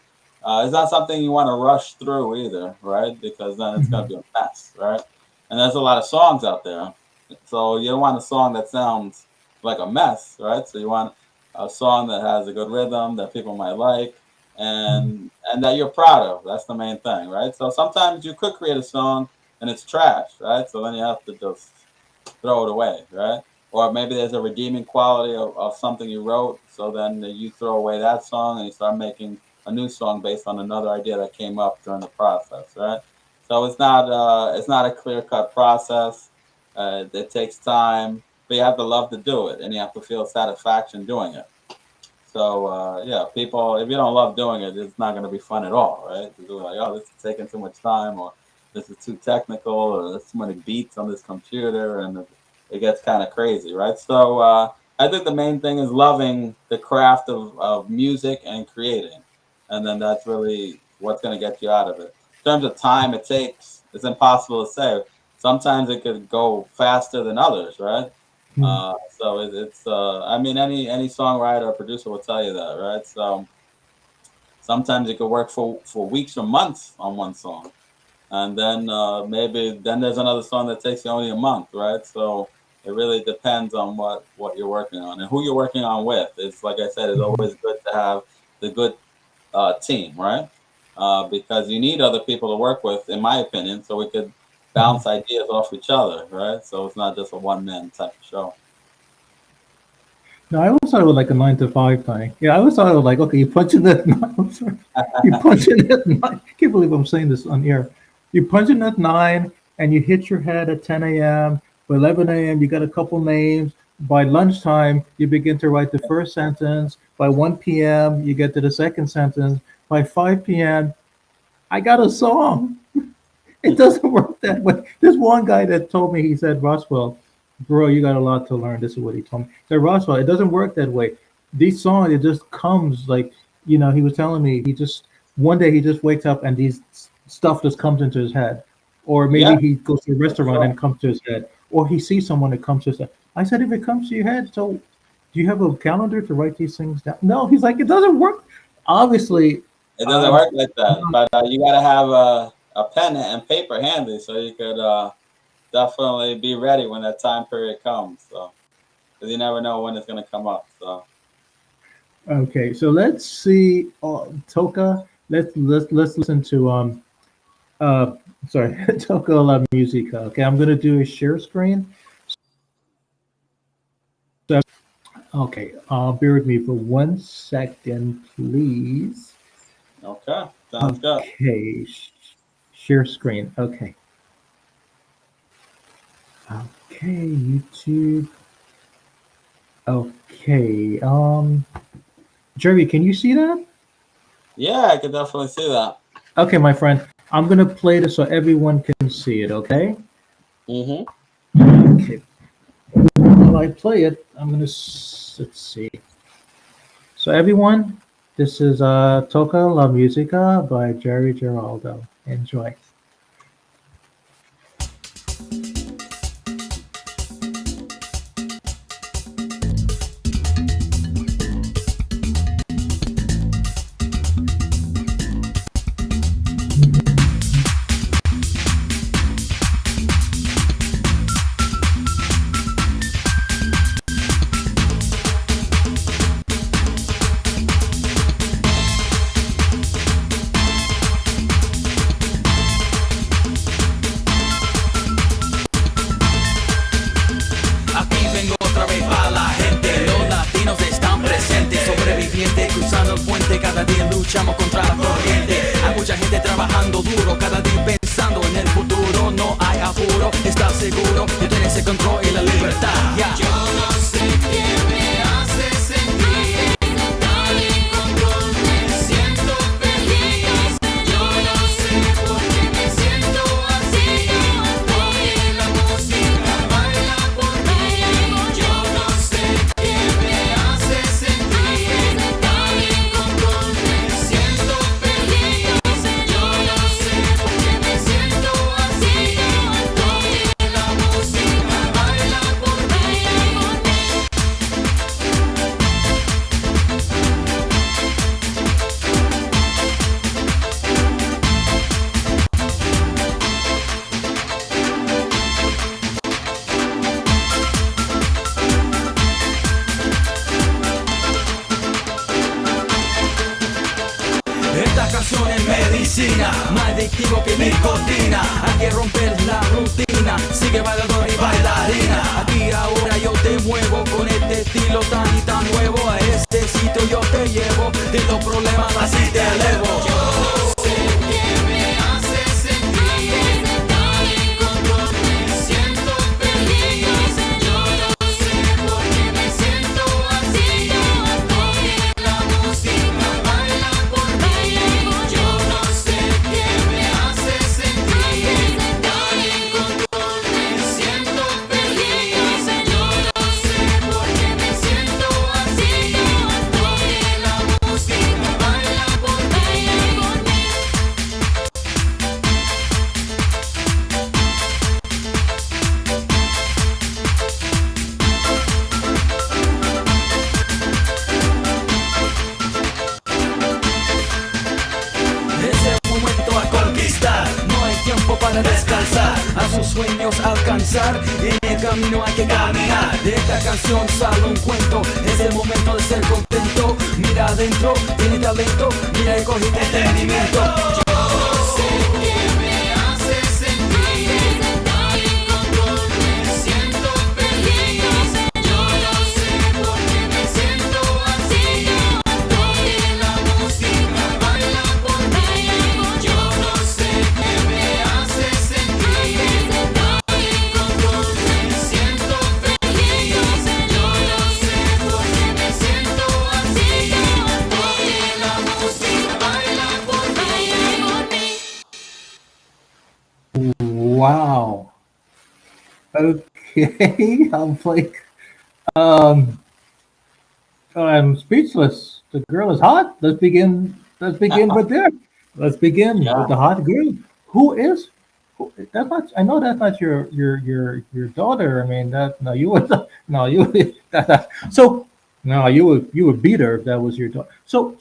you want to rush through either, right? Because then it's going Mhm. to be a mess, right? And there's a lot of songs out there, so you don't want a song that sounds like a mess, right? So you want a song that has a good rhythm that people might like Mhm. and that you're proud of. That's the main thing, right? So sometimes you could create a song and it's trash, right? So then you have to just throw it away, right? Or maybe there's a redeeming quality of something you wrote, so then you throw away that song and you start making a new song based on another idea that came up during the process, right? So it's not a clear cut process. It takes time, but you have to love to do it, and you have to feel satisfaction doing it. So yeah, people, if you don't love doing it, it's not going to be fun at all, right? You're like, oh, this is taking too much time, or this is too technical, or there's too many beats on this computer, and it gets kind of crazy, right? So I think the main thing is loving the craft of music and creating, and then that's really what's going to get you out of it. In terms of time it takes, it's impossible to say. Sometimes it could go faster than others, right? Mhm. So it's I mean any songwriter or producer will tell you that, right? So sometimes it could work for weeks or months on one song, and then maybe then there's another song that takes you only a month, right? So it really depends on what you're working on and who you're working on with. It's like I said, it's Mhm. always good to have the good team, right? Because you need other people to work with, in my opinion, so we could Mhm. bounce ideas off each other, right? So it's not just a one man type of show. No, I always thought it was like a 9 to 5 thing. Yeah, I always thought it was like, okay, you punch in at nine. I'm sorry. You punch in at nine. I can't believe I'm saying this on air. You punch in at 9 and you hit your head at 10 a.m. By 11 a.m., you got a couple names. By lunchtime, you begin to write the first sentence. By 1 p.m., you get to the second sentence. By 5 p.m., I got a song. It doesn't work that way. There's one guy that told me, he said, Roswell, bro, you got a lot to learn. This is what he told me. He said, Roswell, it doesn't work that way. These songs, it just comes like he was telling me he just one day he just wakes up and these stuff just comes into his head, or Yeah, maybe he goes to a for restaurant and sure. it comes to his head, or he sees someone that comes to his head. I said, if it comes to your head, so do you have a calendar to write these things down? No, he's like, it doesn't work. Obviously, It doesn't I'm work like that, but you gotta have a pen and paper handy so you could definitely be ready when that time period comes. So, because you never know when it's gonna come up. So, okay. So let's see, Toka. Let's listen to uh sorry, Toka la musica. Okay, I'm gonna do a share screen. So okay, bear with me for 1 second, please. okay, sounds good. Okay, share screen. Okay, okay, YouTube. Okay, Jerry, can you see that? Yeah, I could definitely see that. Okay, my friend, I'm gonna play this so everyone can see it. Okay. Mm-hmm. Okay. While I play it, let's see. So everyone, this is Toca La Musica by Jerry Geraldo. Enjoy. Aquí vengo otra vez para la gente. Los latinos están presentes, sobrevivientes cruzando el puente. Cada día luchamos contra la corriente. Hay mucha gente trabajando duro, cada día pensando en el futuro. No hay apuro, estás seguro de tener ese control y la libertad. Yeah. Yo no sé qué me hace sentir tan en control, me siento feliz. Yo no sé por qué me siento así. Oye la música, baila por mí. Yo no sé qué me hace sentir tan en control, me siento feliz. Yo no sé por qué me siento así. Oye la música, baila por mí. Esta canción es medicina, más adictivo que nicotina. Hay que romper la rutina, sigue bailador y bailarina. Aquí ahora yo te muevo con este estilo tan y tan nuevo. A este sitio yo te llevo, de los problemas así te elevo. Yo no sé qué me hace sentir tan en control, me siento feliz. Yo no sé por qué me siento así. Oye la música, baila por mí. Yo no sé qué me hace sentir tan en control, me siento feliz. Yo no sé por qué me siento así. Oye la música, baila por mí. Es el momento a conquistar, no hay tiempo para descansar, a sus sueños alcanzar, en el camino hay que caminar. De esta canción sale un cuento, es el momento de ser contento. Mira adentro, tiene talento, mira y coge entendimiento. Yo no sé qué me hace sentir tan en control, me siento feliz. Yo no sé por qué me siento así. Oye la música, baila por mí. Yo no sé qué me hace sentir tan en control, me siento feliz. Yo no sé por qué me siento así. Oye la música, baila por mí. Wow. Okay. I'm like, um, I'm speechless. the girl is hot. Let's begin. Let's begin with there. Let's begin with Yeah. the hot girl. Who is? Who, that's not. I know that's not your daughter. I mean that. No, you would. No, you would. So no, you would beat her if that was your daughter. So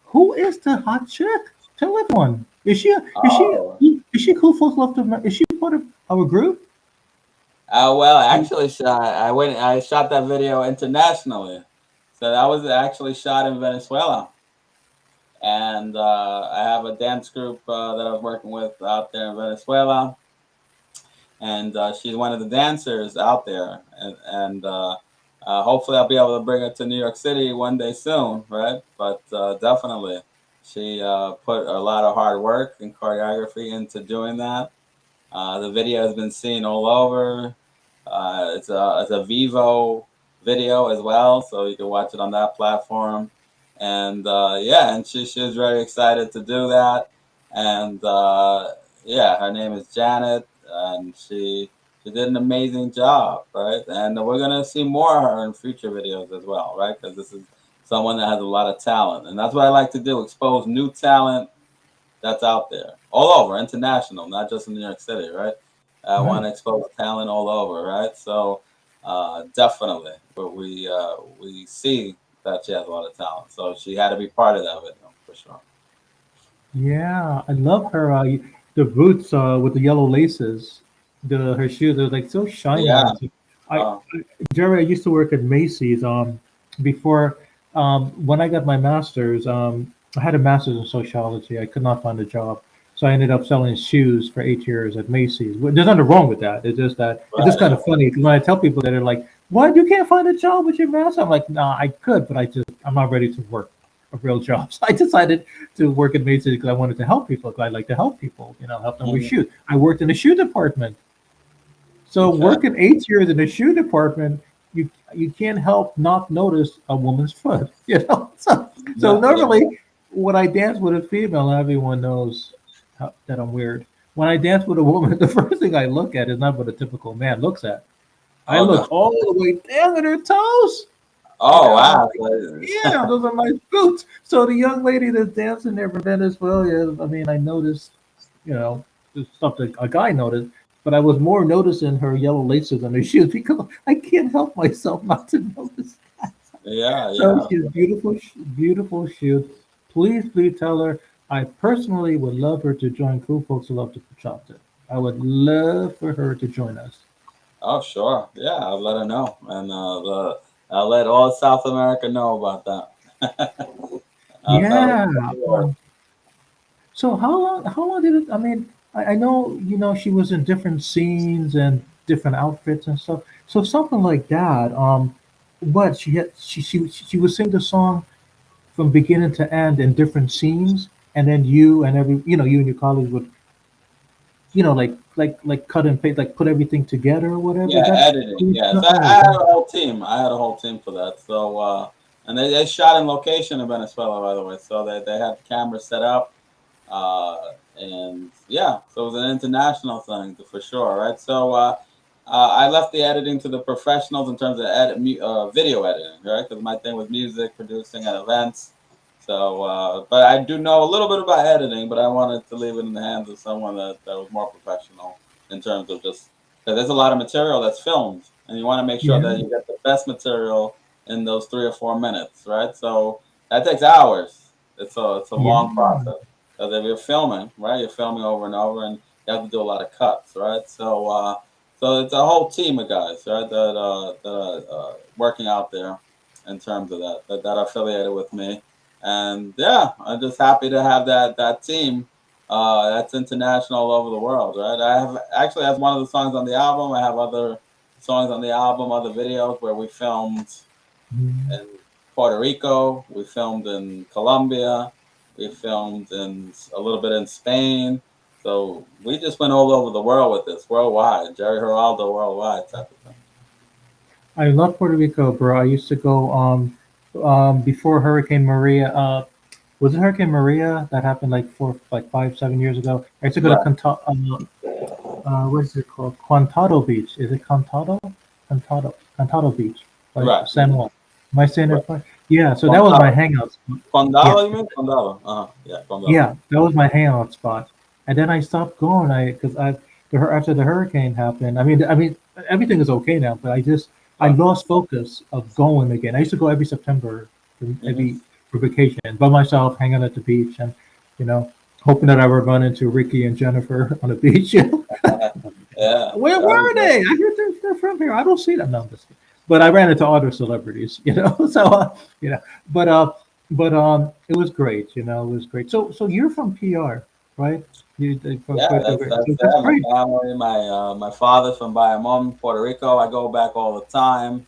who is the hot chick? Tell everyone. Oh. Is she cool folks love to? Is she part of our group? Well, actually, I shot that video internationally. So that was actually shot in Venezuela. And I have a dance group that I was working with out there in Venezuela. And she's one of the dancers out there. And hopefully I'll be able to bring her to New York City one day soon, right? But definitely, she put a lot of hard work and choreography into doing that. The video has been seen all over. It's a Vivo video as well, so you can watch it on that platform. And yeah, and she was very excited to do that. And yeah, her name is Janet, and she did an amazing job, right? And we're gonna see more of her in future videos as well, right? Because this is someone that has a lot of talent, and that's what I like to do: expose new talent that's out there, all over, international, not just in New York City, right? I want Right. to expose talent all over, right? So definitely, but we see that she has a lot of talent, so she had to be part of that video for sure. Yeah, I love her. The boots with the yellow laces. The her shoes are like so shiny Yeah. and so. I Uh, Jerry, I used to work at Macy's. Before when I got my master's, I had a master's in sociology. I could not find a job, so I ended up selling shoes for 8 years at Macy's. There's nothing wrong with that. It's just that it's just kind right. of funny when I tell people that are like, "What? You can't find a job with your master?" I'm like, "Nah, I could, but I'm not ready to work a real job." So I decided to work at Macy's because I wanted to help people. Because I like to help people, help them with Mhm. shoes. I worked in the shoe department. So Okay. working 8 years in the shoe department, you can't help not notice a woman's foot. So Yeah. Yeah. normally when I dance with a female, everyone knows that I'm weird. When I dance with a woman, the first thing I look at is not what a typical man looks at. I Oh no. look all the way down at her toes. Oh I'm wow. like, yeah, those are my boots. So the young lady that's dancing there from Venezuela, I mean, I noticed, the stuff that a guy noticed, but I was more noticing her yellow laces on her shoes because I can't help myself not to notice. Yeah. So Yeah. she's beautiful, beautiful shoes. Please tell her I personally would love her to join Cool Folks Who Love to Bachata. I would love for her to join us. Oh sure. Yeah. I'll let her know, and I'll let all South America know about that. That'll Yeah. work. So how long did it? I mean, I know she was in different scenes and different outfits and stuff. So something like that. What she would sing the song from beginning to end in different scenes, and then you and your colleagues would like cut and paste, like put everything together or whatever. Is Yeah, that editing. Yes, I oh had a whole team. I had a whole team for that. So, and they shot in location in Venezuela, by the way. So they had the camera set up, and yeah, so it was an international thing for sure, right? So, I left the editing to the professionals in terms of video editing, right? Because my thing was music producing at events. So, but I do know a little bit about editing, but I wanted to leave it in the hands of someone that was more professional in terms of just because there's a lot of material that's filmed, and you want to make sure yeah that you get the best material in those 3 or 4 minutes, right? So that takes hours. It's a long yeah process because if you're filming, right, you're filming over and over, and you have to do a lot of cuts, right? So it's a whole team of guys, right, that are working out there in terms of that are affiliated with me, and yeah, I'm just happy to have that team that's international all over the world, right? I have actually has one of the songs on the album. I have other songs on the album, other videos where we filmed Mhm. in Puerto Rico, we filmed in Colombia, we filmed in a little bit in Spain. So we just went all over the world with this, worldwide, Jerry Geraldo worldwide type of thing. I love Puerto Rico, bro. I used to go before Hurricane Maria. Was it Hurricane Maria that happened like 5, 7 years ago? I used to go to Right. what is it called? Contado Beach. Is it Contado? Contado Beach, like Right. San Juan. Am I saying Right. it right? Yeah, so that was my Condado. hangout spot. Yeah, Condado, you mean? Condado. Yeah, Condado. yeah, that was my hangout spot. And then I stopped going. Because after the hurricane happened. I mean, everything is okay now. But I Right. lost focus of going again. I used to go every September, Hmm. every for vacation by myself, hanging at the beach, and you know, hoping that I would run into Ricky and Jennifer on the beach. Yeah, Where that was were great. they? I hear they're from here. I don't see them. No, I'm just kidding. But I ran into other celebrities, So you know, but it was great. It was great. So you're from PR, right? From Yeah, Puerto that's Rico. that's So that's that. My great. family, my father's from Bayamon, Puerto Rico. I go back all the time,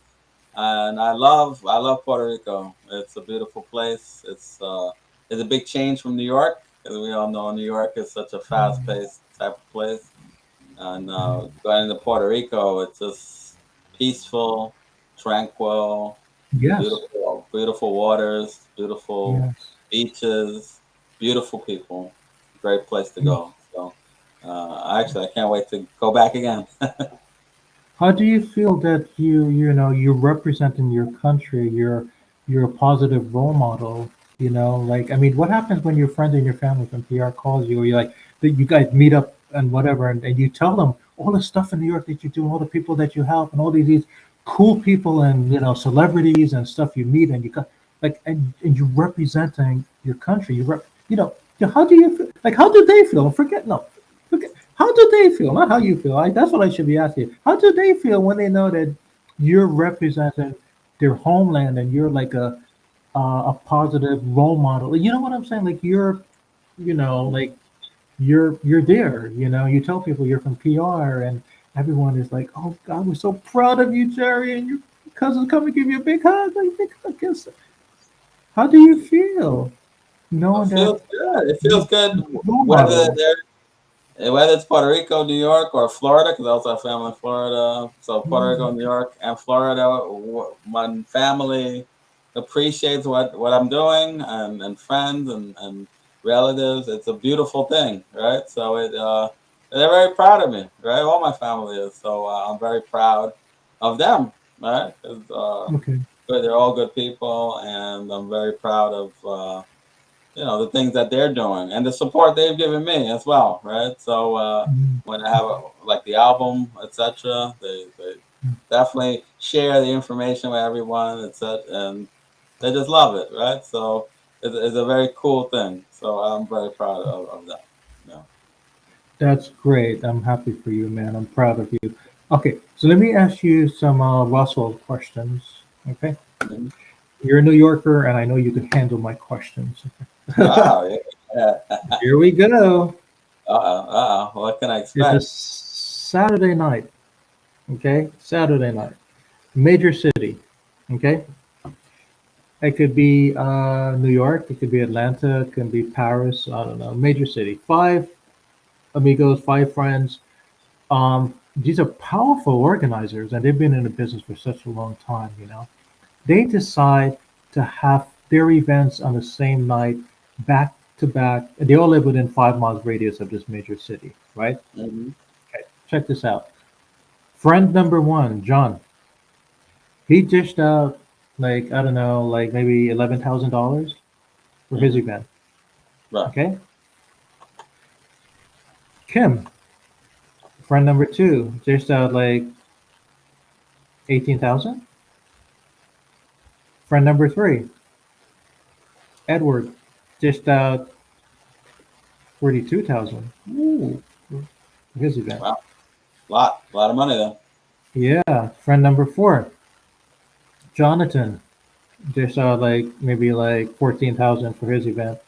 and I love Puerto Rico. It's a beautiful place. It's a big change from New York, as we all know. New York is such a fast-paced type of place, and going to Puerto Rico, it's just peaceful, tranquil, Yes, beautiful, beautiful waters, beautiful yes, beaches, beautiful people. Great place to yes. go. So, actually, I can't wait to go back again. How do you feel that you're representing your country? You're a positive role model. Like I mean, what happens when your friends and your family from PR calls you, or you like that you guys meet up and whatever, and you tell them all the stuff in New York that you do, all the people that you help, and all these cool people and celebrities and stuff you meet, and you got like and you're representing your country. How do you feel? Like how do they feel? Forget no. How do they feel? Not how you feel. That's what I should be asking. How do they feel when they know that you're representing their homeland and you're like a positive role model? You know what I'm saying? Like like you're there. You tell people you're from PR, and everyone is like, "Oh God, we're so proud of you, Jerry," and your cousins come and give you a big hug. Like, big hug. How do you feel It knowing that feels good. It you're feels good a role whether model? whether it's Puerto Rico, New York, or Florida, because I also have family in Florida. So Puerto Rico, Mm, New York, and Florida, my family appreciates what I'm doing, and friends and relatives. It's a beautiful thing, right? So they're very proud of me, right? All my family is. So I'm very proud of them, right? 'Cause, okay. they're all good people, and I'm very proud of. The things that they're doing and the support they've given me as well, right? So Mm, when I have like the album, etc., they definitely share the information with everyone, etc., and they just love it, right? So it's a very cool thing. So I'm very proud of that. Yeah. That's great. I'm happy for you, man. I'm proud of you. Okay, so let me ask you some Roswell questions. Okay, Mhm. you're a New Yorker, and I know you can handle my questions. Wow. Yeah. Here we go. What can I It's a expect? Saturday night. Okay, Saturday night, major city. Okay, it could be New York, it could be Atlanta, it could be Paris. I don't know. Major city. Five amigos, five friends. These are powerful organizers, and they've been in the business for such a long time. They decide to have their events on the same night, back to back. They all live within 5 miles radius of this major city, right? Hmm. Okay, check this out. Friend number one, John, he dished out like I don't know, like maybe $11,000 for his Hmm. event. Right. Okay, Kim, friend number two, dished out like 18,000. Friend number three, Edward, dished out 42,000. Ooh, for his event. Wow. A lot of money then. Yeah, friend number four, Jonathan, dished out like maybe like 14,000 for his event.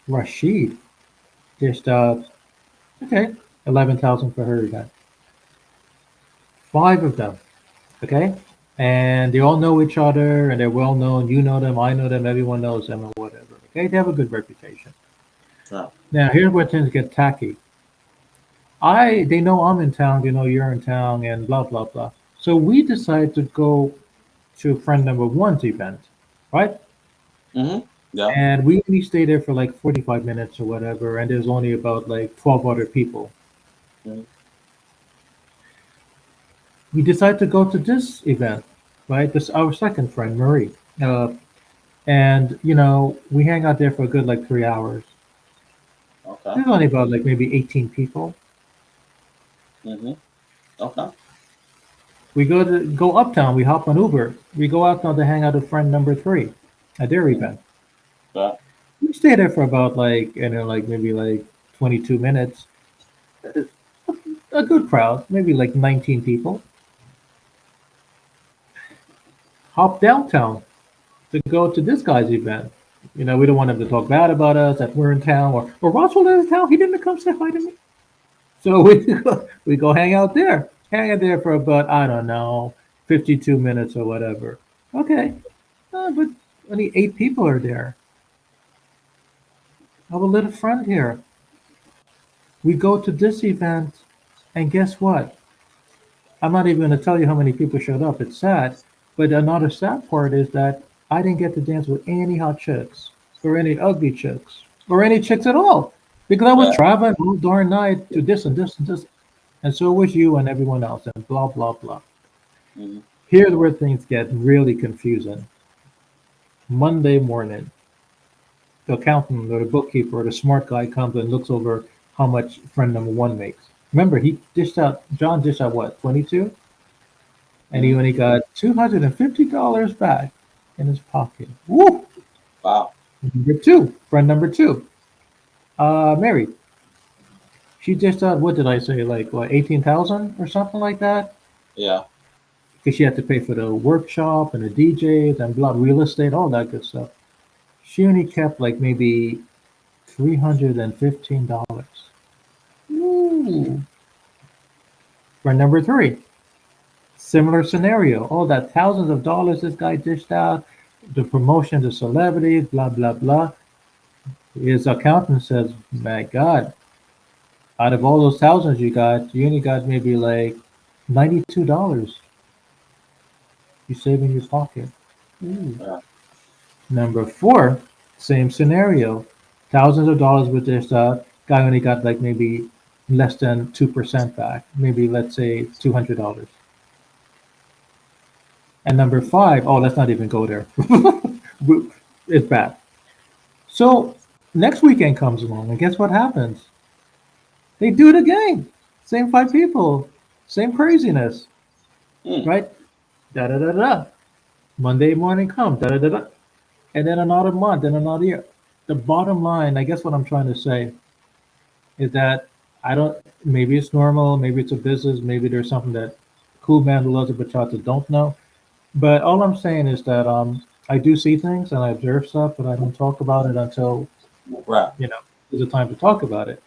Rashid dished out okay 11,000 for her event. Five of them, okay, and they all know each other and they're well known. You know them, I know them, everyone knows them, or whatever. Okay, they have a good reputation. Right. Now here's where things get tacky. They know I'm in town, they know you're in town, and blah blah blah. So we decide to go to friend number one's event, right? Hmm. Yeah. And we only stay there for like 45 minutes or whatever, and there's only about like 12 other people. Hmm. We decide to go to this event, right? This our second friend, Marie. And we hang out there for a good like 3 hours. Okay. There's only about like maybe 18 people. Mhm. Okay. We go uptown. We hop on Uber. We go uptown to hang out with friend number three at their Mhm. event. Okay. We stay there for about like like maybe like 22 minutes. A good crowd, maybe like 19 people. Hop downtown to go to this guy's event. We don't want him to talk bad about us that we're in town or Roswell is in town. He didn't come say hi to me. So we go hang out there. Hang out there for about, I don't know, 52 minutes or whatever. Okay. But only 8 people are there. I have a little friend here. We go to this event, and guess what? I'm not even going to tell you how many people showed up. It's sad. But another sad part is that I didn't get to dance with any hot chicks or any ugly chicks or any chicks at all because I was Right. traveling all darn night to this and this and this. And so was you and everyone else and blah, blah, blah. Mhm. Here's where things get really confusing. Monday morning, the accountant or the bookkeeper or the smart guy comes and looks over how much friend number one makes. Remember, John dished out what, 22? And he Mhm. only got $250 back in his pocket. Woo! Wow. Number two, friend number two, Mary. She dished out, what did I say, like what, 18,000 or something like that? Yeah. Because she had to pay for the workshop and the DJs and blah, real estate, all that good stuff. She only kept like maybe $315. Ooh. For number three, similar scenario. All that thousands of dollars this guy dished out, the promotion to celebrities, blah, blah, blah. His accountant says, my God, out of all those thousands you only got maybe like $92 you save in your pocket. Ooh. Yeah. Number four, same scenario. Thousands of dollars with this guy only got like maybe less than 2% back. Maybe let's say $200. And number five, oh, let's not even go there. It's bad. So next weekend comes along, and guess what happens? They do it again. Same 5 people, same craziness, Mm. right? Da da da da. Monday morning comes, da da da da. And then another month, and another year. The bottom line, I guess what I'm trying to say is that I don't, maybe it's normal, maybe it's a business, maybe there's something that cool man who loves a bachata don't know. But all I'm saying is that I do see things and I observe stuff, but I don't talk about it until, Right. you know, there's a time to talk about it.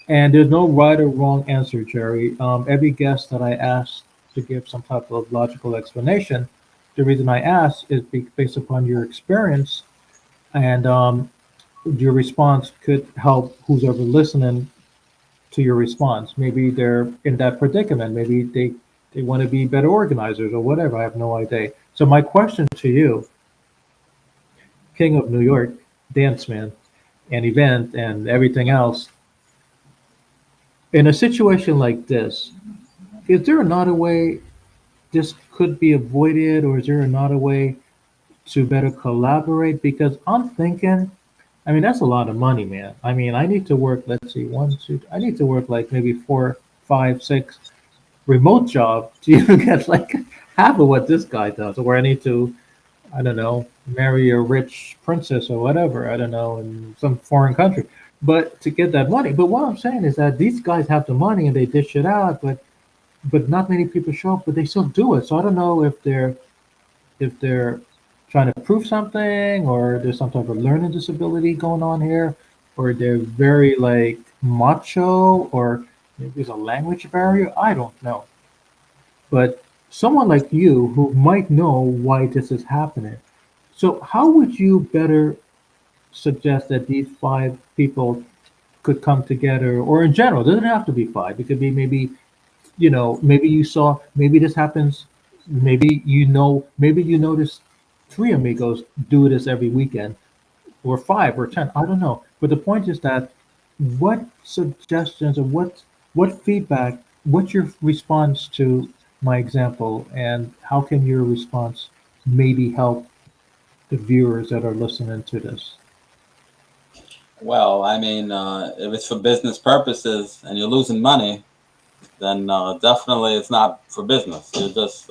And there's no right or wrong answer, Jerry. Every guest that I ask to give some type of logical explanation, the reason I ask is based upon your experience and your response could help who's ever listening to your response. Maybe they're in that predicament. Maybe they want to be better organizers or whatever. I have no idea. So my question to you, King of New York, dance man, and event and everything else, in a situation like this, is there another way this could be avoided, or is there another way to better collaborate? Because I'm thinking, I mean, that's a lot of money, man. I mean, I need to work, let's see, one, two, I need to work like maybe four, five, six remote job to even get like half of what this guy does, or I need to, I don't know, marry a rich princess or whatever, I don't know, in some foreign country. But to get that money. But what I'm saying is that these guys have the money and they dish it out, but not many people show up, but they still do it. So I don't know if they're trying to prove something or there's some type of learning disability going on here, or they're very like macho, or maybe there's a language barrier. I don't know. But someone like you who might know why this is happening. So how would you better suggest that these 5 people could come together, or in general, it doesn't have to be five. It could be maybe, maybe you saw, maybe this happens, maybe you notice 3 amigos do this every weekend, or five or 10, I don't know. But the point is that what suggestions or what feedback, what's your response to my example, and how can your response maybe help the viewers that are listening to this? Well, I mean, if it's for business purposes and you're losing money, then definitely it's not for business. You're just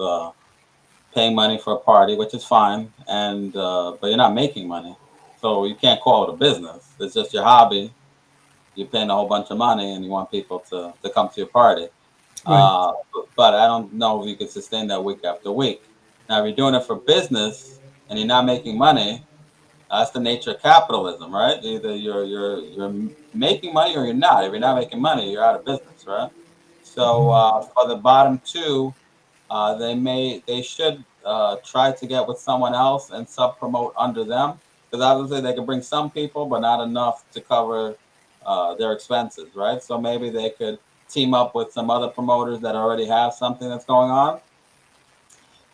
paying money for a party, which is fine, and but you're not making money, so you can't call it a business. It's just your hobby. You're paying a whole bunch of money, and you want people to come to your party. Right. But I don't know if you can sustain that week after week. Now, if you're doing it for business and you're not making money, that's the nature of capitalism, right? Either you're making money or you're not. If you're not making money, you're out of business, right? So Mhm. for the bottom two, they should try to get with someone else and sub promote under them, because obviously they can bring some people, but not enough to cover their expenses, right? So maybe they could team up with some other promoters that already have something that's going on,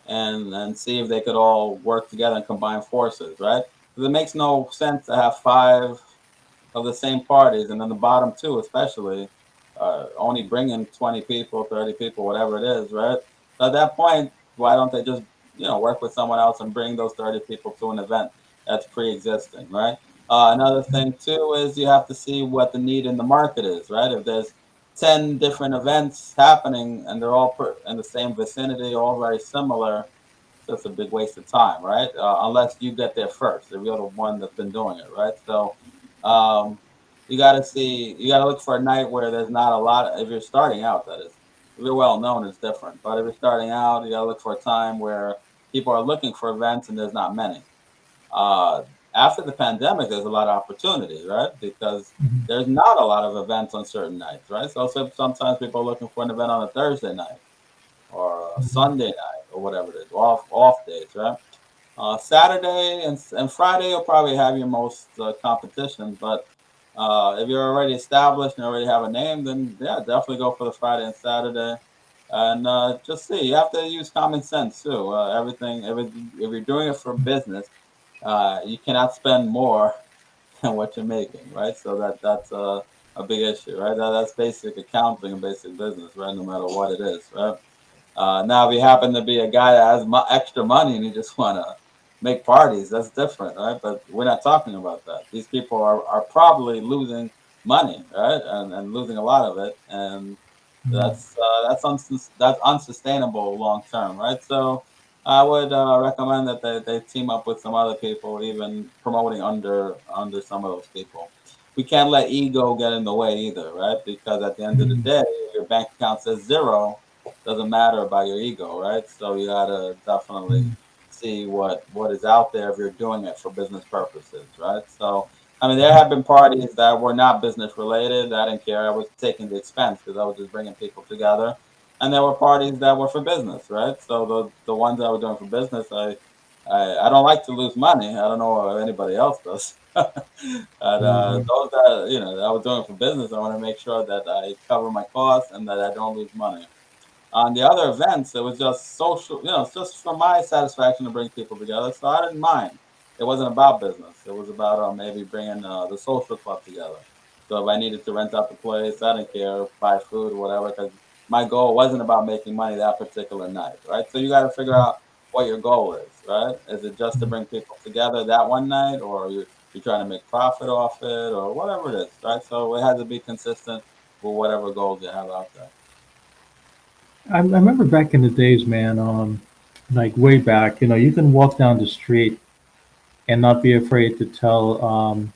and see if they could all work together and combine forces, right? Because it makes no sense to have five of the same parties, and then the bottom two, especially, only bring in 20 people, 30 people, whatever it is, right? So at that point, why don't they just work with someone else and bring those 30 people to an event that's pre-existing, right? Another thing too is you have to see what the need in the market is, right? If there's 10 different events happening and they're all in the same vicinity, all very similar, it's just a big waste of time, right? Unless you get there first, if you're the one that's been doing it, right? So um, you got to look for a night where there's not a lot. If you're starting out, that is. If you're well known, it's different. But if you're starting out, you got to look for a time where people are looking for events and there's not many. Uh, After the pandemic, there's a lot of opportunity, right? Because Mhm. there's not a lot of events on certain nights, right? So sometimes people are looking for an event on a Thursday night or a Mhm. Sunday night or whatever it is, off days, right? Saturday and Friday, you'll probably have your most competition. But if you're already established and already have a name, then yeah, definitely go for the Friday and Saturday. And just see, you have to use common sense too. Everything, if you're doing it for business, you cannot spend more than what you're making, right? So that's a big issue, right? That's basic accounting and basic business, right? No matter what it is, right? Now, if you happen to be a guy that has extra money and you just want to make parties, that's different, right? But we're not talking about that. These people are probably losing money, right, and losing a lot of it, and Mhm. that's unsustainable long term, right? So I would recommend that they team up with some other people, even promoting under some of those people. We can't let ego get in the way either, right? Because at the end of the Mhm. day, if your bank account says zero, doesn't matter about your ego, right? So you gotta definitely Mhm. see what is out there if you're doing it for business purposes, right? So I mean, there have been parties that were not business related. I didn't care. I was taking the expense because I was just bringing people together. And there were parties that were for business, right? So the ones I was doing for business, I don't like to lose money. I don't know if anybody else does. But Mhm. those that that I was doing for business, I want to make sure that I cover my costs and that I don't lose money. On the other events, it was just social, it's just for my satisfaction to bring people together. So I didn't mind. It wasn't about business. It was about maybe bringing the social club together. So if I needed to rent out the place, I didn't care, buy food or whatever, because my goal wasn't about making money that particular night, right? So you got to figure out what your goal is, right? Is it just to Mhm. bring people together that one night, or you're trying to make profit off it, or whatever it is, right? So it has to be consistent with whatever goals you have out there. I remember back in the days, man, like way back, you can walk down the street and not be afraid to tell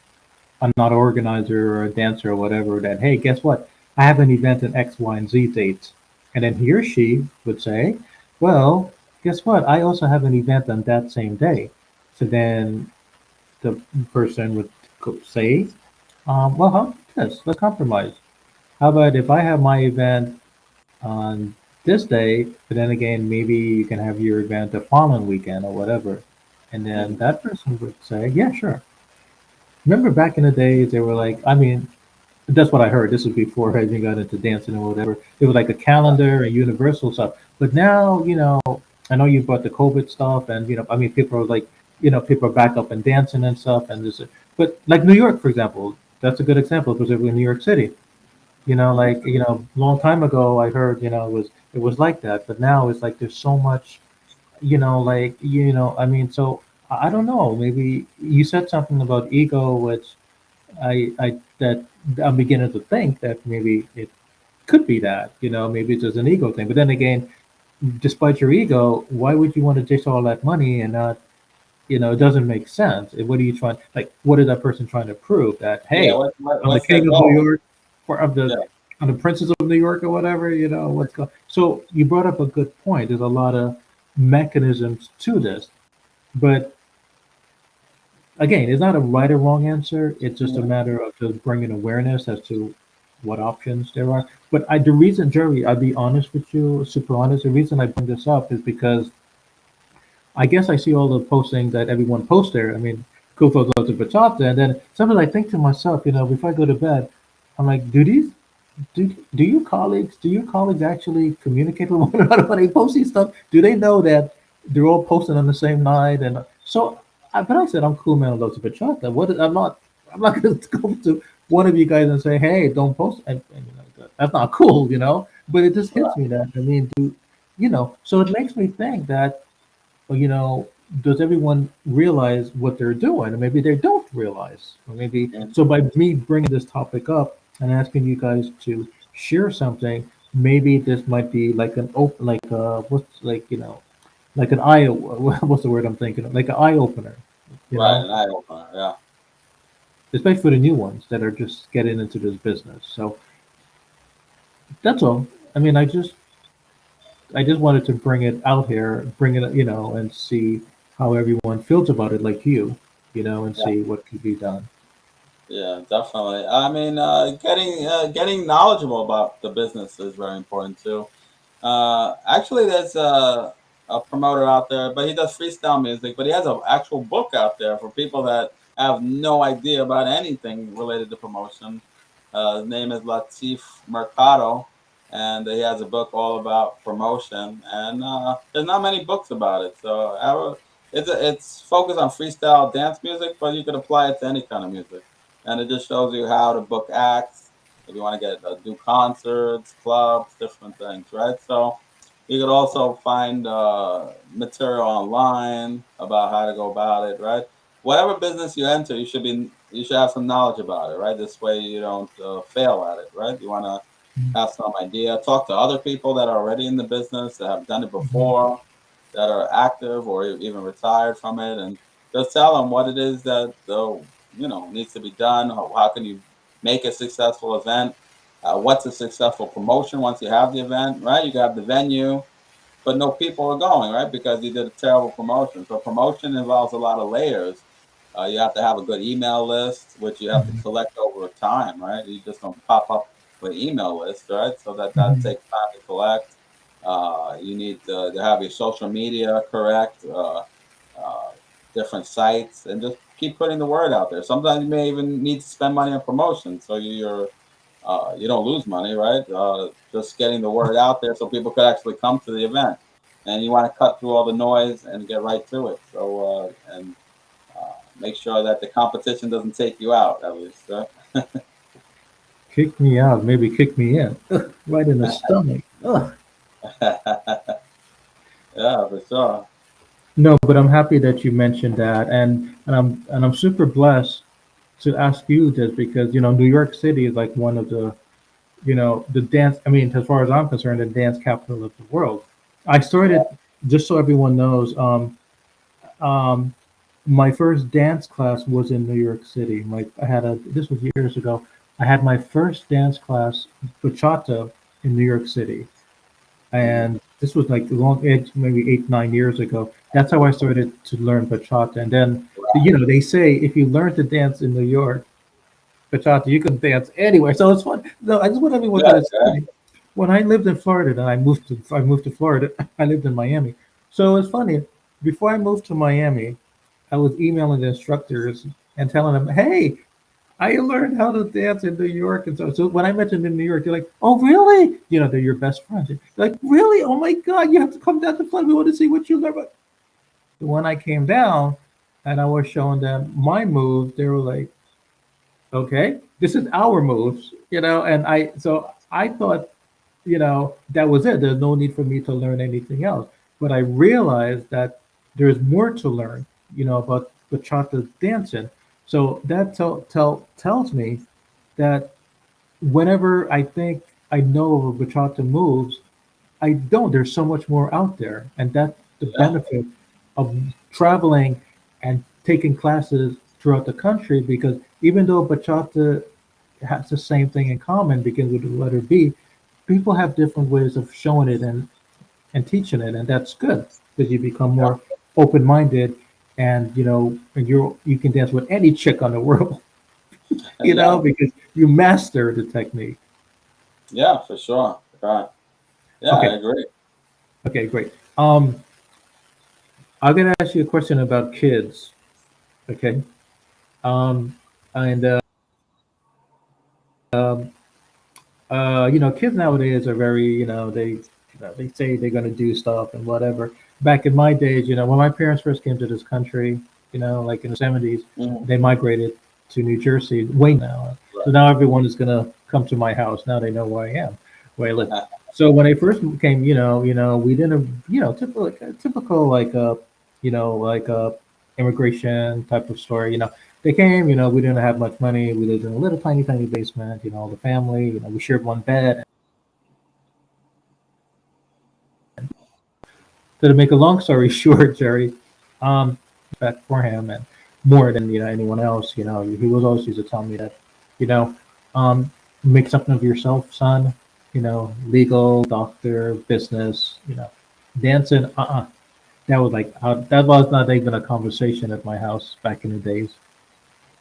another organizer or a dancer or whatever that, hey, guess what? I have an event in X, Y, and Z dates. And then he or she would say, well, guess what? I also have an event on that same day. So then the person would say, well, how about this? Let's compromise. How about if I have my event on this day, but then again, maybe you can have your event the following weekend or whatever. And then Mhm. that person would say, yeah, sure. Remember back in the days, they were like, I mean, that's what I heard. This was before I even got into dancing or whatever. It was like a calendar and universal stuff. But now, I know you brought the COVID stuff, and I mean, people are like, people are back up and dancing and stuff, and this. But like New York, for example, that's a good example because we're in New York City. Mhm. Like long time ago, I heard it was like that, but now it's like there's so much, like I mean, so I don't know. Maybe you said something about ego, which I that I'm beginning to think that maybe it could be that, maybe it's just an ego thing. But then again, despite your ego, why would you want to chase all that money and not, it doesn't make sense. What are you trying, like, what is that person trying to prove? That, Yeah, hey, I'm the what's their king of New goal? York, or Yeah, I'm the princess of New York or whatever, what's going. So you brought up a good point. There's a lot of mechanisms to this, but again, it's not a right or wrong answer. It's just a yeah, matter of just bringing awareness as to what options there are. But the reason, Jerry, I'll be honest with you, super honest, the reason I bring this up is because I guess I see all the postings that everyone posts there. I mean, cool folks love to bachata, and then sometimes I think to myself, before I go to bed, I'm like, do your colleagues actually communicate with one another when they post these stuff? Do they know that they're all posting on the same night? And so, but I said I'm cool, man. I love to bachata. I'm not going to go to one of you guys and say, hey, don't post. And, that's not cool, But it just hits right. me that I mean, so it makes me think that well, does everyone realize what they're doing? Or maybe they don't realize. Or maybe Mm. so by me bringing this topic up and asking you guys to share something, maybe this might be like an open, what's like an eye. What's the word I'm thinking of? Like an eye opener, Right, an eye opener. Yeah, especially for the new ones that are just getting into this business. So that's all. I mean, I just wanted to bring it out here, bring it, and see how everyone feels about it, like and yeah. see what could be done. Yeah, definitely. I mean, getting knowledgeable about the business is very important too. Actually, there's a promoter out there, but he does freestyle music. But he has an actual book out there for people that have no idea about anything related to promotion. His name is Latif Mercado, and he has a book all about promotion. And there's not many books about it, so it's focused on freestyle dance music, but you could apply it to any kind of music. And it just shows you how to book acts if you want to get do concerts, clubs, different things, right? So you could also find material online about how to go about it, right? Whatever business you enter, you should have some knowledge about it, right? This way you don't fail at it, right? You want to have some idea, talk to other people that are already in the business that have done it Mhm. before, that are active or even retired from it, and just tell them what it is that needs to be done. How can you make a successful event? What's a successful promotion once you have the event, right? You have the venue, but no people are going, right? Because you did a terrible promotion. So promotion involves a lot of layers. You have to have a good email list, which you have to Mhm. collect over time, right? You just don't pop up with email list, right? So that Mhm. takes time to collect. You need to have your social media correct, uh, different sites, and just keep putting the word out there. Sometimes you may even need to spend money on promotion, so you don't lose money, right? Just getting the word out there so people could actually come to the event. And you want to cut through all the noise and get right to it. So and make sure that the competition doesn't take you out, at least. Right? Kick me out, maybe kick me in, ugh, right in the stomach. Ugh. Yeah, for sure. No, but I'm happy that you mentioned that, and I'm super blessed to ask you this because New York City is like one of the dance. I mean, as far as I'm concerned, the dance capital of the world. I started just so everyone knows. Um, my first dance class was in New York City. I had a this was years ago. I had my first dance class, bachata, in New York City, Mm-hmm. and this was like long, maybe 8, 9 years ago. That's how I started to learn bachata. And then, they say if you learn to dance in New York, bachata, you can dance anywhere. So it's fun. No, I just want everyone to Good, right? understand. When I lived in Florida, and I moved to Florida. I lived in Miami. So it's funny. Before I moved to Miami, I was emailing the instructors and telling them, "Hey, I learned how to dance in New York." And so when I met them in New York, they're like, "Oh, really? They're your best friends." They're like, "Really? Oh my God, you have to come down to Florida. We want to see what you learn." But when I came down and I was showing them my moves, they were like, "Okay, this is our moves," And I thought, that was it. There's no need for me to learn anything else. But I realized that there's more to learn. about bachata dancing. So that tells me that whenever I think I know of a bachata moves, I don't. There's so much more out there, and that's the Yeah. benefit of traveling and taking classes throughout the country. Because even though bachata has the same thing in common, begins with the letter B, people have different ways of showing it and teaching it, and that's good because you become Yeah. more open-minded, and you can dance with any chick on the world, Yeah. because you master the technique. Yeah. For sure. Right. Yeah, I Okay, agree. okay, great. I'm gonna ask you a question about kids. Okay, and um, kids nowadays are very, they say they're gonna do stuff and whatever. Back in my days, when my parents first came to this country, like in the '70s, Hmm. they migrated to New Jersey way now. So Right. now everyone is gonna come to my house. Now they know where I am, where I live. So when they first came, we didn't, typical like immigration type of story. They came, we didn't have much money. We lived in a little tiny, tiny basement. The family, we shared one bed. So to make a long story short, Jerry, respect for him and more than anyone else. He was always used to tell me that, you know, um, make something of yourself, son. Legal, doctor, business. Dancing. That was like that was not even a conversation at my house back in the days.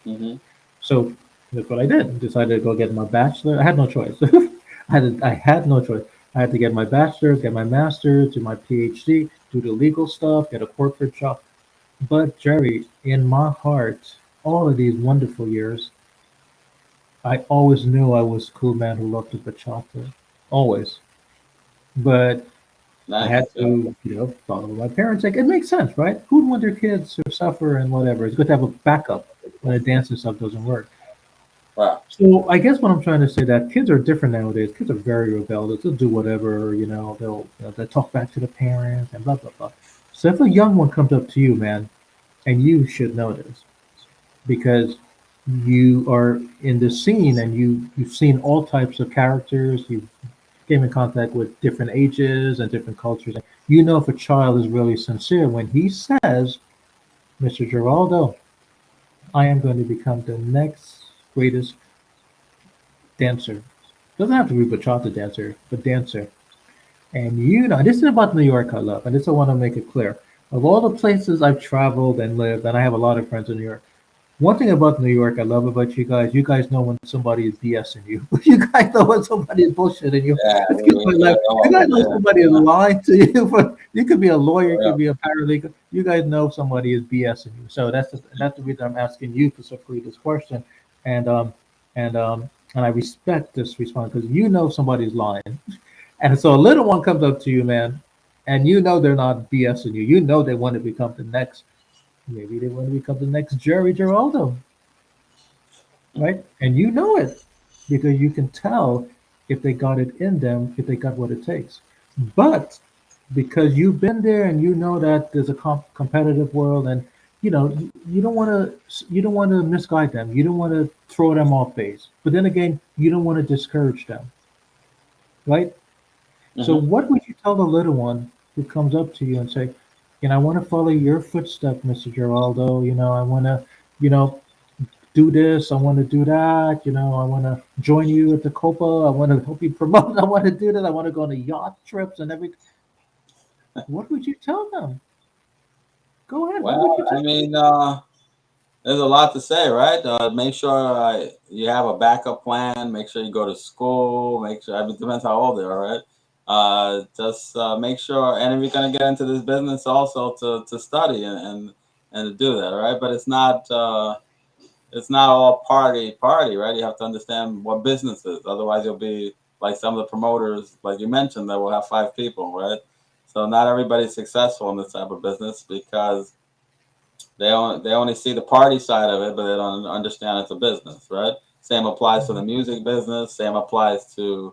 Hmm. So that's what I did. Decided to go get my bachelor. I had no choice. I had no choice. I had to get my bachelor's, get my master's, do my PhD, do the legal stuff, get a corporate job. But Jerry, in my heart, all of these wonderful years, I always knew I was a cool man who loved the bachata. Always. But I had Nice. Yeah. to, follow my parents. Like, it makes sense, right? Who'd want their kids to suffer and whatever? It's good to have a backup when the dance and stuff doesn't work. Wow. So I guess what I'm trying to say that kids are different nowadays. Kids are very rebellious. They'll do whatever, they'll talk back to the parents and blah blah blah. So if a young one comes up to you, man, and you should know this because you are in the scene and you've seen all types of characters. You've came in contact with different ages and different cultures. You know if a child is really sincere when he says, "Mr. Geraldo, I am going to become the next greatest dancer." Doesn't have to be bachata dancer, but dancer. And this is about New York I love, and this I want to make it clear. Of all the places I've traveled and lived, and I have a lot of friends in New York, one thing about New York I love about you guys know when somebody is BSing you. You guys know when somebody is bullshitting you. Yeah. Excuse my Yeah. language. You guys know somebody is Yeah. lying to you. You could be a lawyer, you Yeah. could be a paralegal. You guys know somebody is BSing you. So that's the reason I'm asking you specifically this question. And and um and I respect this response because you know somebody's lying. And so a little one comes up to you, man, and you know they're not BSing you. You know they want to become the next, maybe they want to become the next Jerry Geraldo, right? And you know it because you can tell if they got it in them, if they got what it takes. But because you've been there and you know that there's a competitive world, and you don't want to misguide them. You don't want to throw them off base. But then again, you don't want to discourage them, right? So Hmm. what would you tell the little one who comes up to you and say, I want to follow your footsteps, Mr. Geraldo. I want to, you know, do this. I want to do that. I want to join you at the Copa. I want to help you promote. I want to do that. I want to go on the yacht trips and everything. What would you tell them? Go ahead. What would Well, you tell I them? mean, there's a lot to say, right? Make sure you have a backup plan. Make sure you go to school. Make sure, I mean, it depends how old they are, right? Just make sure, and if you're gonna get into this business, also to study and to do that, right? But it's not all party, right? You have to understand what business is. Otherwise, you'll be like some of the promoters, like you mentioned, that will have five people, right? So not everybody's successful in this type of business because they only see the party side of it, but they don't understand it's a business, right? Same applies to the music business. Same applies to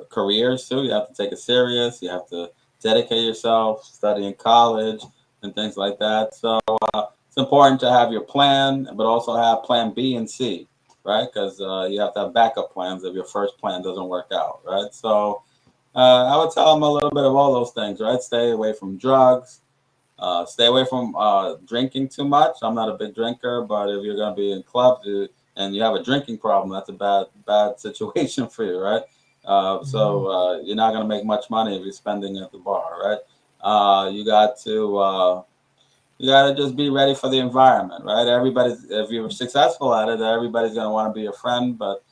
careers too. You have to take it serious. You have to dedicate yourself, study in college, and things like that. So it's important to have your plan, but also have plan B and C, right? Because you have to have backup plans if your first plan doesn't work out, right? So I would tell them a little bit of all those things, right? Stay away from drugs. Stay away from drinking too much. I'm not a big drinker, but if you're going to be in clubs and you have a drinking problem, that's a bad situation for you, right? You're not going to make much money if you're spending at the bar, right? You got to just be ready for the environment, right? Everybody's if you're successful at it, everybody's going to want to be your friend, but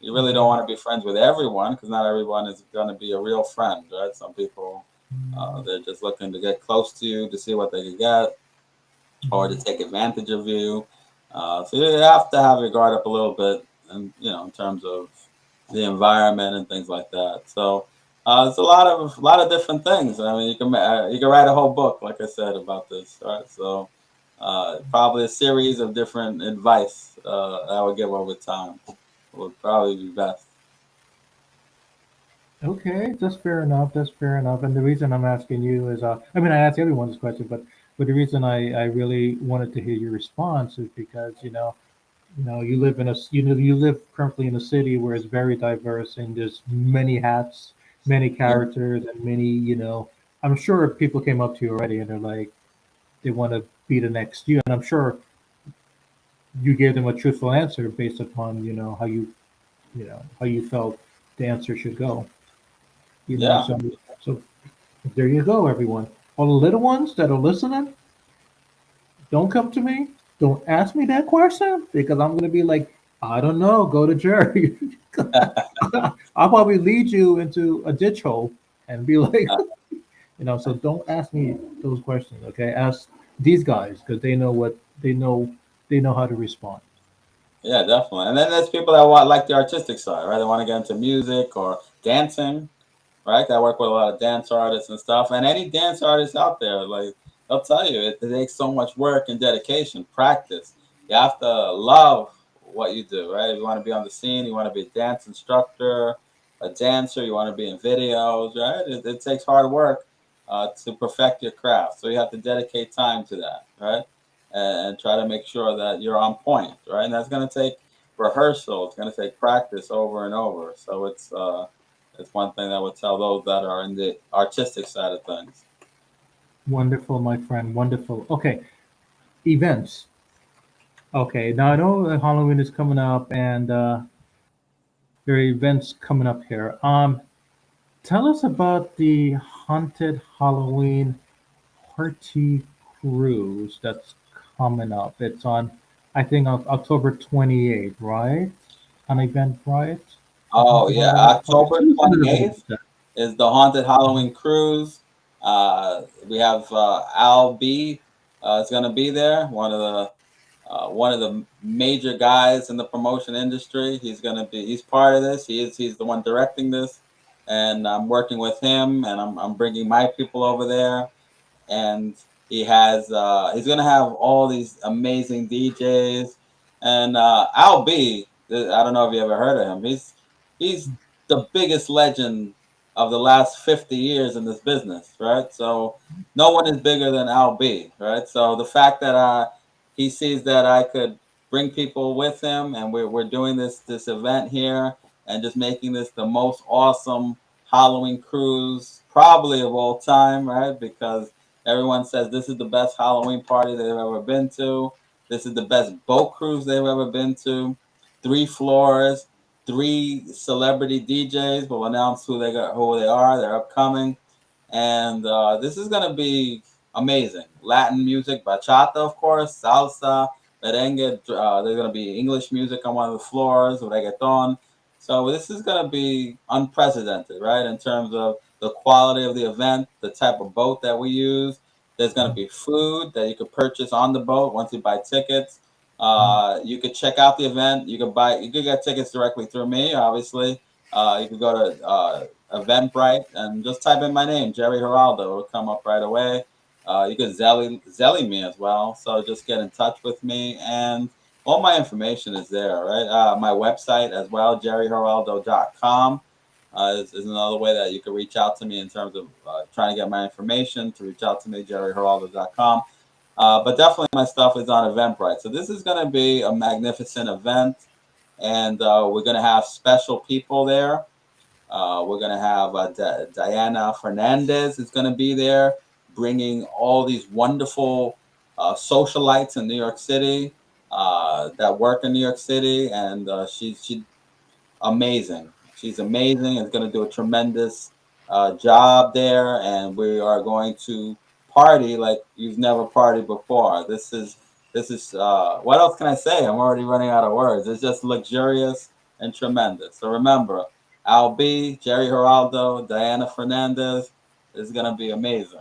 you really don't want to be friends with everyone because not everyone is going to be a real friend, right? Some people they're just looking to get close to you to see what they can get or to take advantage of you. So you have to have your guard up a little bit, and in terms of the environment and things like that. So it's a lot of different things. I mean, you can write a whole book, like I said, about this. Right? So probably a series of different advice I would give over time would probably be best. Okay, that's fair enough. That's fair enough. And the reason I'm asking you is, I mean, I ask everyone this question, but the reason I really wanted to hear your response is because you live you live currently in a city where it's very diverse and there's many hats, many Yeah, characters, and many I'm sure people came up to you already and they're like they want to be the next you, and I'm sure you gave them a truthful answer based upon how you felt the answer should go. yeah, So there you go, everyone. All the little ones that are listening, don't come to me. Don't ask me that question because I'm gonna be like, I don't know. Go to Jerry. I'll probably lead you into a ditch hole and be like, So don't ask me those questions. Okay, ask these guys because they know what they know. They know how to respond. yeah, definitely. And then there's people that want like the artistic side, right? They want to get into music or dancing, right? I work with a lot of dance artists and stuff, and any dance artist out there, like they'll tell you, it takes so much work and dedication, practice. You have to love what you do, right? If you want to be on the scene, you want to be a dance instructor, a dancer, you want to be in videos, right? It takes hard work to perfect your craft, so you have to dedicate time to that, right? And try to make sure that you're on point, right? And that's going to take rehearsal. It's going to take practice over and over. So it's one thing I would tell those that are in the artistic side of things. Wonderful, my friend. Wonderful. Okay, events. Okay, now I know that Halloween is coming up, and there are events coming up here. Tell us about the haunted Halloween party cruise that's coming up. It's on, I think, on October 28th, right? On Eventbrite. I think Oh you have yeah, that. Okay, October tell us a twenty little bit about eighth that. is the haunted Halloween cruise. We have Al B. Is going to be there. One of the major guys in the promotion industry. He's part of this. He's the one directing this, and I'm working with him, and I'm bringing my people over there, and he's gonna have all these amazing DJs, and Al B. I don't know if you ever heard of him. He's the biggest legend of the last 50 years in this business, right? So no one is bigger than Al B, right? So the fact that he sees that I could bring people with him, and we're doing this event here, and just making this the most awesome Halloween cruise probably of all time, right? Because everyone says this is the best Halloween party they've ever been to. This is the best boat cruise they've ever been to. 3 floors, 3 celebrity DJs will announce who they are. They're upcoming, and this is gonna be amazing. Latin music, bachata, of course, salsa, merengue. There's gonna be English music on one of the floors, reggaeton. So this is gonna be unprecedented, right? In terms of the quality of the event, the type of boat that we use. There's gonna be food that you could purchase on the boat once you buy tickets. You could check out the event. You could get tickets directly through me, obviously. You could go to Eventbrite and just type in my name, Jerry Geraldo. It'll come up right away. You could Zelly me as well. So just get in touch with me, and all my information is there, right? My website as well, jerrygeraldo.com. is another way that you can reach out to me in terms of trying to get my information. To reach out to me, jerrygeraldo.com. But definitely my stuff is on Eventbrite. So this is going to be a magnificent event, and we're going to have special people there. We're going to have Diana Fernandez is going to be there, bringing all these wonderful socialites in New York City that work in New York City, and she amazing. She's amazing. Is going to do a tremendous job there, and we are going to party like you've never partied before. This is what else can I say? I'm already running out of words. It's just luxurious and tremendous. So remember, Al B, Jerry Geraldo, Diana Fernandez is going to be amazing.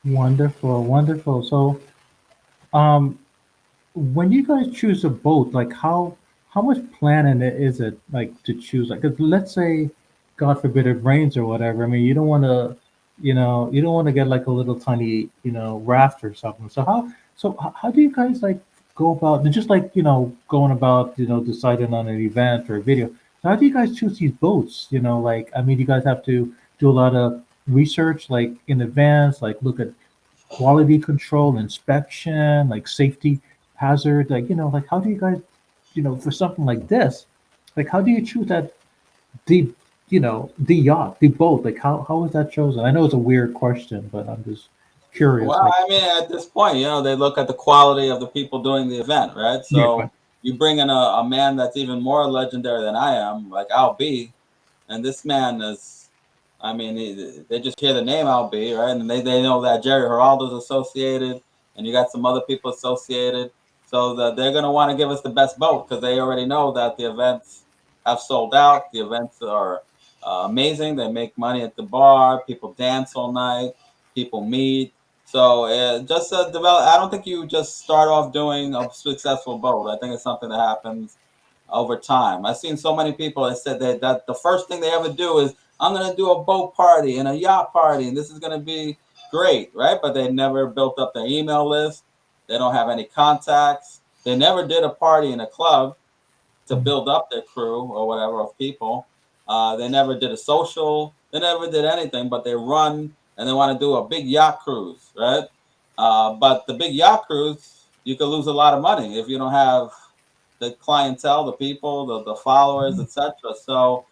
Wonderful, wonderful. So, um, when you guys choose a boat, like how much planning is it like to choose? Like, 'cause let's say, God forbid, it rains or whatever. I mean, you don't want to, you don't want to get like a little tiny, raft or something. So how do you guys like go about just like going about deciding on an event or a video? So how do you guys choose these boats? Like I mean, you guys have to do a lot of research like in advance, like look at quality control, inspection, like safety hazard, like like how do you guys, for something like this, like how do you choose that the the yacht, the boat, like how is that chosen? I know it's a weird question, but I'm just curious. Well, Like I mean, at this point, they look at the quality of the people doing the event, right? yeah, So you bring in a man that's even more legendary than I am, like Al B, and this man is, I mean, they just hear the name Al B, right? And they know that Jerry Geraldo's associated, and you got some other people associated. So they're going to want to give us the best boat because they already know that the events have sold out. The events are amazing. They make money at the bar. People dance all night. People meet. So just develop. I don't think you just start off doing a successful boat. I think it's something that happens over time. I've seen so many people that said that the first thing they ever do is I'm going to do a boat party and a yacht party, and this is going to be great, right? But they never built up their email list. They don't have any contacts. They never did a party in a club to build up their crew or whatever of people. They never did a social. They never did anything, but they run and they want to do a big yacht cruise, right? But the big yacht cruise, you could lose a lot of money if you don't have the clientele, the people, the followers, etc. So,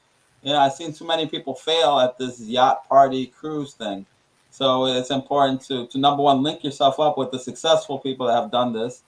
I've seen too many people fail at this yacht party cruise thing. So it's important to number one, link yourself up with the successful people that have done this,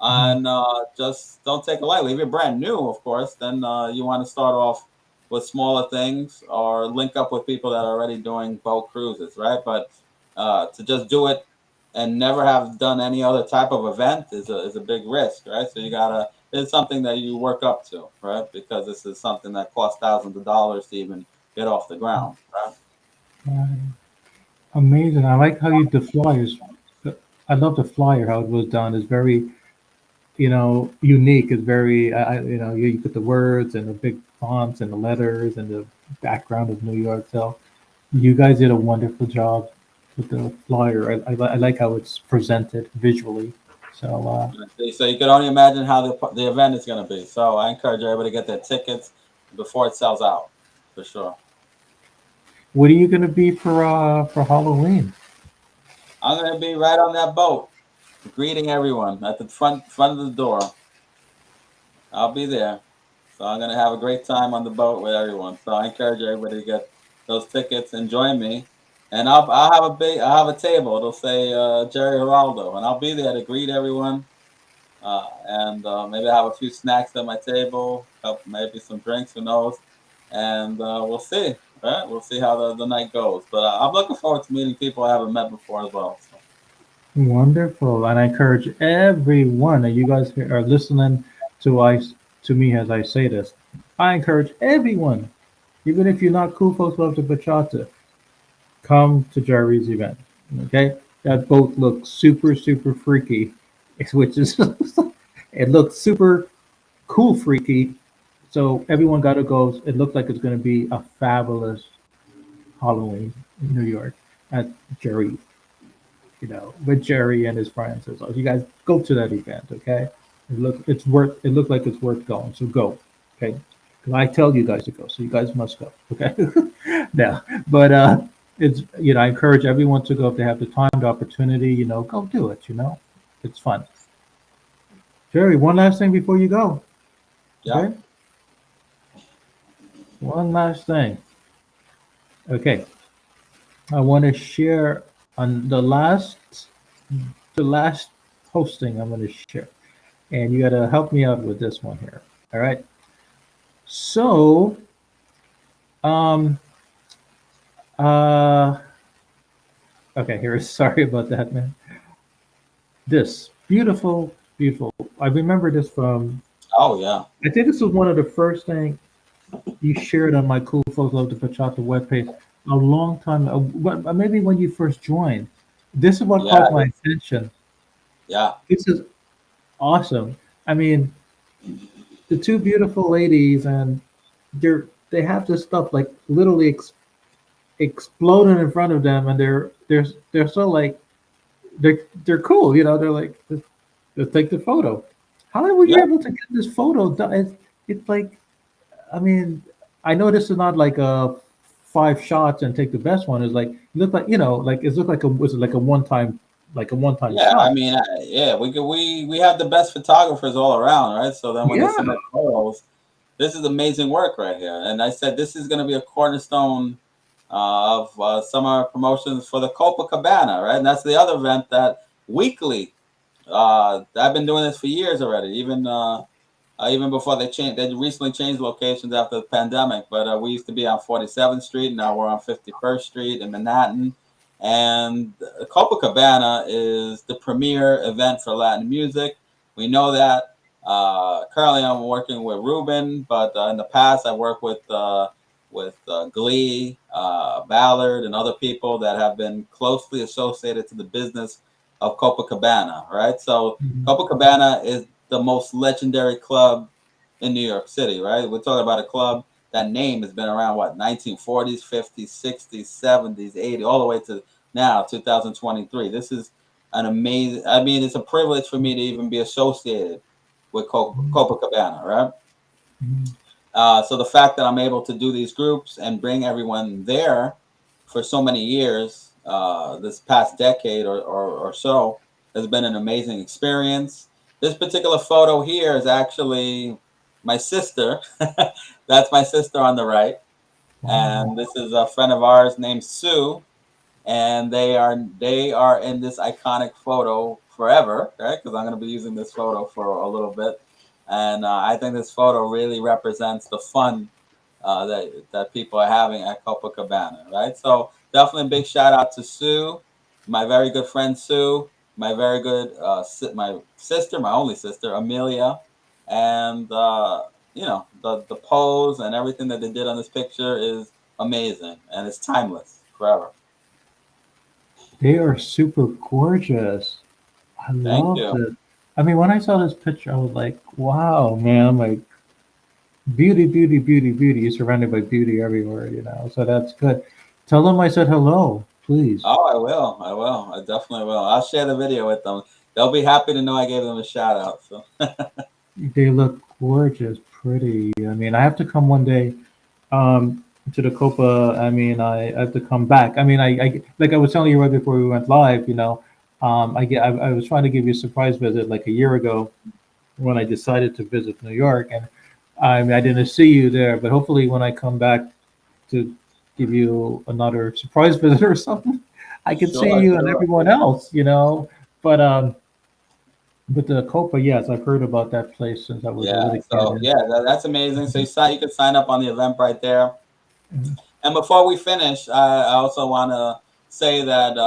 mhm, and just don't take it lightly. If you're brand new, of course, then you want to start off with smaller things or link up with people that are already doing boat cruises, right? But to just do it and never have done any other type of event is a big risk, right? So you gotta it's something that you work up to, right? Because this is something that costs thousands of dollars to even get off the ground, right? right. Amazing. I like how you the flyers. I love the flyer how it was done. It's very unique. It's very, you put the words and the big fonts and the letters and the background of New York. So you guys did a wonderful job with the flyer. I like how it's presented visually. So, So you can only imagine how the event is going to be. So I encourage everybody to get their tickets before it sells out, for sure. what are you going to be for Halloween? I'm going to be right on that boat, greeting everyone at the front of the door. I'll be there. So I'm gonna have a great time on the boat with everyone. So I encourage everybody to get those tickets and join me. And I'll have a table. It'll say Jerry Geraldo, and I'll be there to greet everyone. And maybe I have a few snacks at my table, maybe some drinks, who knows? And we'll see. Right? We'll see how the night goes. But I'm looking forward to meeting people I haven't met before as well. So. Wonderful, and I encourage everyone, and you guys are listening to me as I say this. I encourage everyone, even if you're not cool folks love the bachata, come to Jerry's event. Okay, that boat looks super super freaky, which is it looks super cool freaky. So everyone got to go. It looks like it's going to be a fabulous Halloween in New York at Jerry, with Jerry and his friends. So you guys go to that event, okay? It looked like it's worth going. So go, okay? Well, I tell you guys to go, so you guys must go. Okay. No, but it's I encourage everyone to go if they have the time, the opportunity. Go do it. It's fun. Jerry, one last thing before you go. Yeah. Okay, one last thing. Okay, I want to share on the last posting I'm going to share, and you got to help me out with this one here. All right. So, um, uh, okay, here. Sorry about that, man. This beautiful, beautiful. I remember this from. Oh yeah. I think this was one of the first things you shared on my Cool Folks Love the Bachata webpage a long time, maybe when you first joined. This is what Yeah. caught my attention. Yeah. This is awesome. I mean, the two beautiful ladies, and they have this stuff like literally exploding in front of them, and they're so like they're cool. They're like, let's take the photo. How were you Yeah. able to get this photo done? It's like, I mean, I know this is not like a five shots and take the best one. It's like you look like like it looked like was it like a one time Yeah, I shot. mean, yeah, we have the best photographers all around, right? So then when they Yeah. submit photos, this is amazing work right here. And I said this is going to be a cornerstone of summer promotions for the Copacabana, right? And that's the other event that weekly. I've been doing this for years already, even before they changed. They recently changed locations after the pandemic, but we used to be on 47th Street. Now we're on 51st Street in Manhattan. And Copacabana is the premier event for Latin music. We know that. Currently, I'm working with Ruben, but in the past, I worked with Glee, Ballard, and other people that have been closely associated to the business of Copacabana. Right, so Mhm. Copacabana is the most legendary club in New York City, right? We're talking about a club that name has been around what 1940s, 50s, 60s, 70s, 80s, all the way to now 2023. This is an amazing. I mean, it's a privilege for me to even be associated with Copacabana, right? Mhm. So the fact that I'm able to do these groups and bring everyone there for so many years, this past decade or so, has been an amazing experience. This particular photo here is actually my sister. That's my sister on the right. Wow. And this is a friend of ours named Sue, and they are in this iconic photo forever, right? Because I'm going to be using this photo for a little bit, and I think this photo really represents the fun that people are having at Copacabana, right? So definitely a big shout out to Sue, my very good friend Sue, my very good my sister, my only sister Amelia, and the pose and everything that they did on this picture is amazing and it's timeless forever. They are super gorgeous. I Thank loved you. it. I mean, when I saw this picture, I was like, wow, man, like beauty, beauty, beauty, beauty. You're surrounded by beauty everywhere. So that's good. Tell them I said hello, please. Oh, I will. I will. I definitely will. I'll share the video with them. They'll be happy to know I gave them a shout out. So They look gorgeous, pretty. I mean, I have to come one day to the Copa. I mean, I have to come back. I mean, I like I was telling you right before we went live. I was trying to give you a surprise visit like a year ago when I decided to visit New York, and I mean, I didn't see you there. But hopefully, when I come back to give you another surprise visit or something, I can see sure, you and sure. everyone else. But but the Copa, yes, I've heard about that place since I was a Yeah. little kid. So yeah, that's amazing. So you can sign up on the event right there. And And before we finish, I also want to say that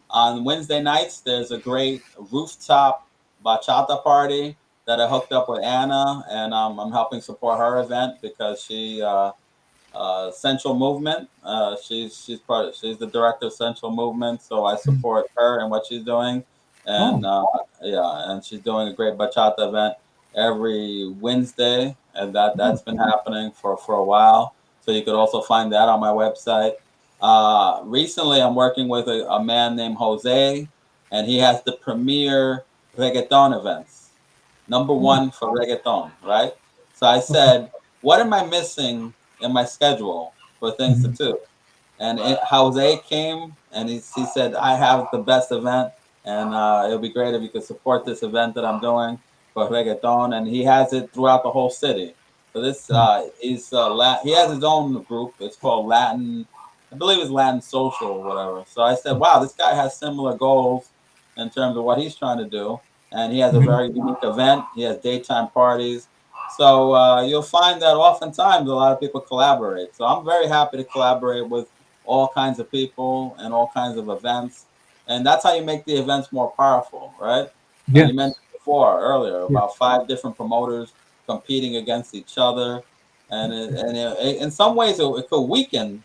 on Wednesday nights there's a great rooftop bachata party that I hooked up with Anna, and I'm helping support her event because Central Movement. She's the director of Central Movement, so I support her and what she's doing. And oh, yeah, and she's doing a great bachata event every Wednesday, and oh, that's been happening for a while. So you could also find that on my website. Recently, I'm working with a man named Jose, and he has the premier reggaeton events. Number oh, one for reggaeton, right? So I okay. said what am I missing in my schedule for things to Mhm. do? And Jose came and he said, I have the best event, and it'll be great if you could support this event that I'm doing for reggaeton. And he has it throughout the whole city. So this Mm. he has his own group. It's called Latin, I believe it's Latin Social or whatever. So I said, wow, this guy has similar goals in terms of what he's trying to do, and he has a Mhm. very unique event. He has daytime parties. So you'll find that oftentimes a lot of people collaborate. So I'm very happy to collaborate with all kinds of people and all kinds of events. And that's how you make the events more powerful, right? You mentioned Yes. before earlier Yes. about 5 different promoters competing against each other. In some ways, it could weaken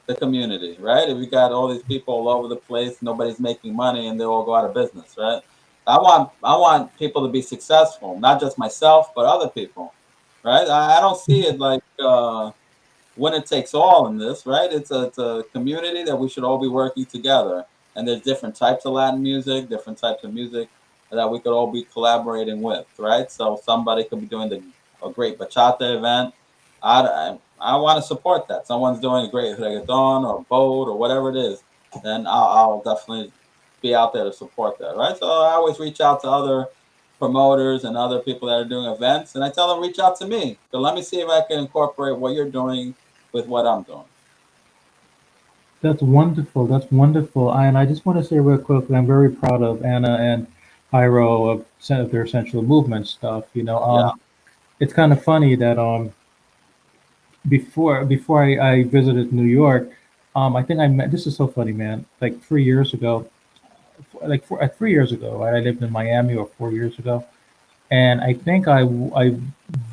the community, right? If you got all these people all over the place, nobody's making money, and they all go out of business, right? I want people to be successful, not just myself, but other people, right? I don't see it like winner takes all in this, right? It's a community that we should all be working together. And there's different types of Latin music, different types of music that we could all be collaborating with, right? So somebody could be doing a great bachata event. I want to support that. Someone's doing a great reggaeton or boat or whatever it is, then I'll definitely be out there to support that, right? So I always reach out to other promoters and other people that are doing events, and I tell them reach out to me. So let me see if I can incorporate what you're doing with what I'm doing. That's wonderful. That's wonderful. And I just want to say real quickly, I'm very proud of Anna and Hyro of their Central Movement stuff. Yeah, It's kind of funny that before I visited New York, I think I met. This is so funny, man. Like 3 years ago, like 3 years ago, right? I lived in Miami, or 4 years ago, and I think I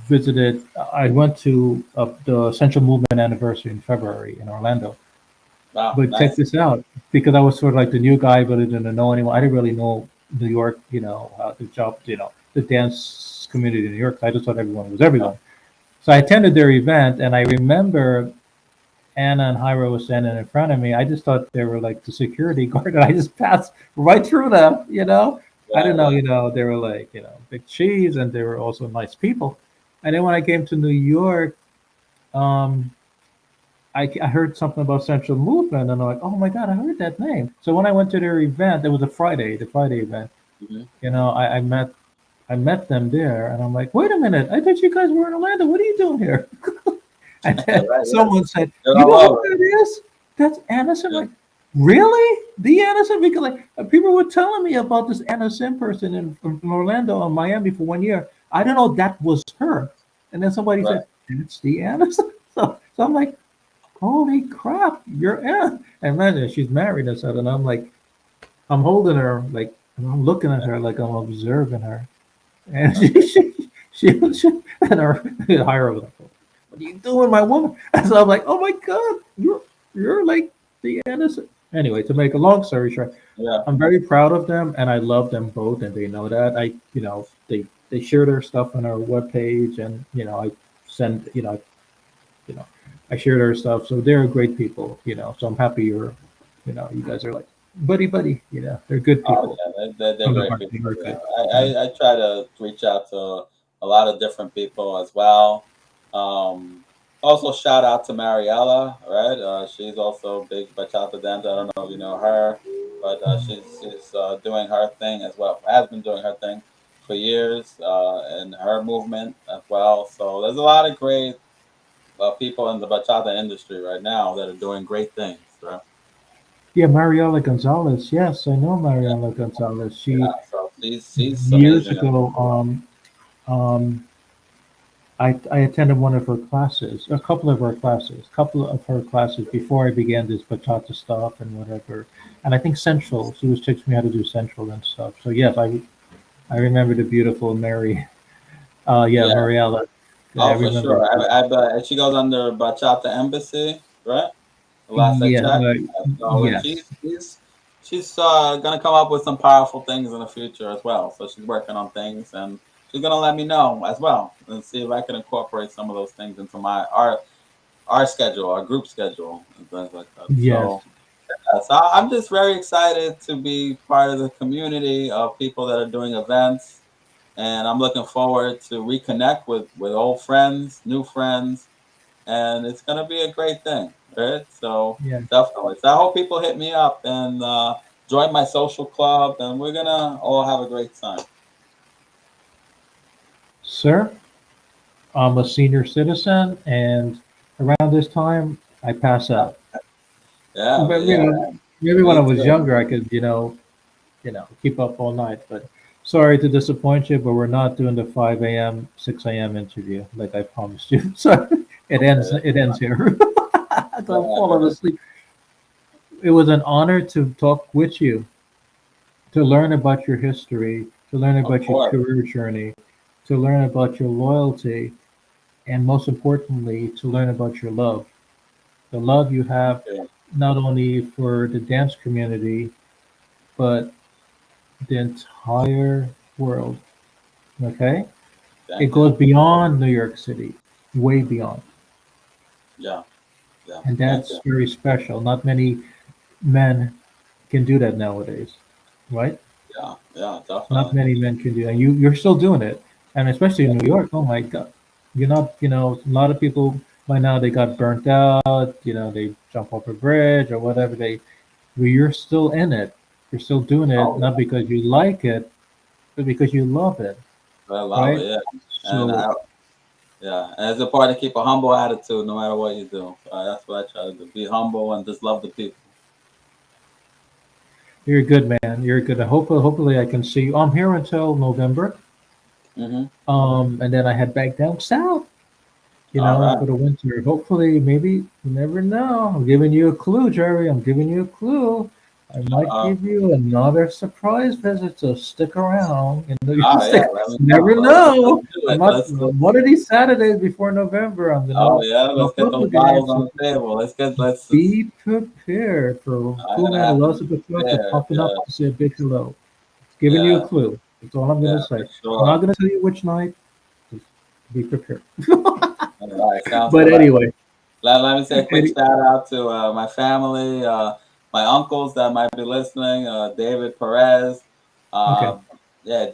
visited. I went to the Central Movement anniversary in February in Orlando. wow, But check nice. this out, because I was sort of like the new guy, but I didn't know anyone. I didn't really know New York, the job, the dance community in New York. I just thought everyone was Yeah, everyone. So I attended their event, and I remember Anna and Hyra was standing in front of me. I just thought they were like the security guard, and I just passed right through them. I yeah, didn't know, yeah, they were like, big cheese, and they were also nice people. And then when I came to New York, um, I heard something about Central Movement, and I'm like, oh my God, I heard that name. So when I went to their event, it was the Friday event. hmm I met them there, and I'm like, wait a minute, I thought you guys were in Orlando. What are you doing here? And then right, right. someone said, You're you all know who over. that is? That's Anderson. Yeah, Like, really? The Anderson? Because like people were telling me about this Anderson person from Orlando and Miami for 1 year. I don't know that was her. And then somebody right. said, that's the Anderson. So I'm like, holy crap, you're Anna. And imagine she's married and stuff. And I'm like, I'm holding her, like, and I'm looking at her like I'm observing her. And and her hire was like, what are you doing, my woman? And so I'm like, oh my God, you're like the innocent. Anyway, to make a long story short, Yeah. I'm very proud of them, and I love them both, and they know that. They share their stuff on our webpage, and I send, you know, I share their stuff. So they're great people. So I'm happy you guys are like buddy buddy. They're good Oh people yeah, they're from the great heart. people. They are Yeah, good. I, Yeah. I, I try to reach out to a lot of different people as well. Um, Also shout out to Mariella, right? She's also a big bachata dancer. I don't know if you know her, but she's doing her thing as well. Has been doing her thing for years, in her movement as well. So there's a lot of great people in the bachata industry right now that are doing great things. Right? Yeah, Mariela Gonzalez. Yes, I know Mariela Gonzalez. Yeah, She so she's years amazing as ago, um, I attended one of her classes, a couple of her classes before I began this bachata stuff and whatever. And I think Central. She was teaching me how to do Central and stuff. So yes, I remember the beautiful Mary. Yeah, well. Mariela. I Oh, for remember sure. her. She goes under Bachata Embassy, right? The last I Yeah, checked. So, and yes, she's gonna come up with some powerful things in the future as well. So she's working on things, and she's gonna let me know as well, and see if I can incorporate some of those things into our schedule, our group schedule, and things like that. yes. So I'm just very excited to be part of the community of people that are doing events and I'm looking forward to reconnect with old friends, new friends, and it's gonna be a great thing, right? So Yeah. definitely. So I hope people hit me up and join my social club, and we're gonna all have a great time. Sir, I'm a senior citizen, and around this time, I pass out. Yeah, But yeah, maybe when I me was too. younger, I could, keep up all night. But sorry to disappoint you, but we're not doing the 5 a.m., 6 a.m. interview like I promised you. So it ends. Okay, It ends here. yeah, I'm falling asleep. It was an honor to talk with you, to learn about your history, to learn of about your course. career journey, to learn about your loyalty, and most importantly, to learn about your love. The love you have Okay, not only for the dance community, but the entire world. Okay? It thank you. goes beyond New York City, way beyond. Yeah, yeah, And thank that's you. very special. Not many men can do that nowadays, right? Yeah, yeah, Not definitely. many men can do that. You're still doing it. And especially Yeah. in New York, oh my God. You're not, a lot of people by now they got burnt out, they jump off a bridge or whatever well, you're still in it. You're still doing it, Oh, not because you like it, but because you love it, yeah, I love right? it. Yeah, and So yeah, and it's important to keep a humble attitude no matter what you do. So that's what I try to do: be humble and just love the people. you're a good man. You're good. Hopefully I can see you. I'm here until November. Hmm. And then I head back down south, All right, for the winter. Hopefully, maybe you never know. I'm giving you a clue, Jerry. I'm giving you a clue. I might uh, give you another surprise visit, so stick around. You yeah, stick. let me You know. never Let's know. do I'm it. not Let's one of these Saturdays before November. I'm oh gonna yeah, let's jump get up those again. bottles on So the table. Let's be prepared for I'm Cool gonna Man have to be Elizabeth Bachata prepared. popping up Yeah, to say a big hello. Giving you a yeah, clue. That's all I'm yeah, gonna for say. I'm not sure. gonna tell you which night. Just be prepared. All right, sounds But good. anyway, Let me say a quick Eddie, shout out to my family, my uncles that might be listening, David Perez. okay, Uh, yeah,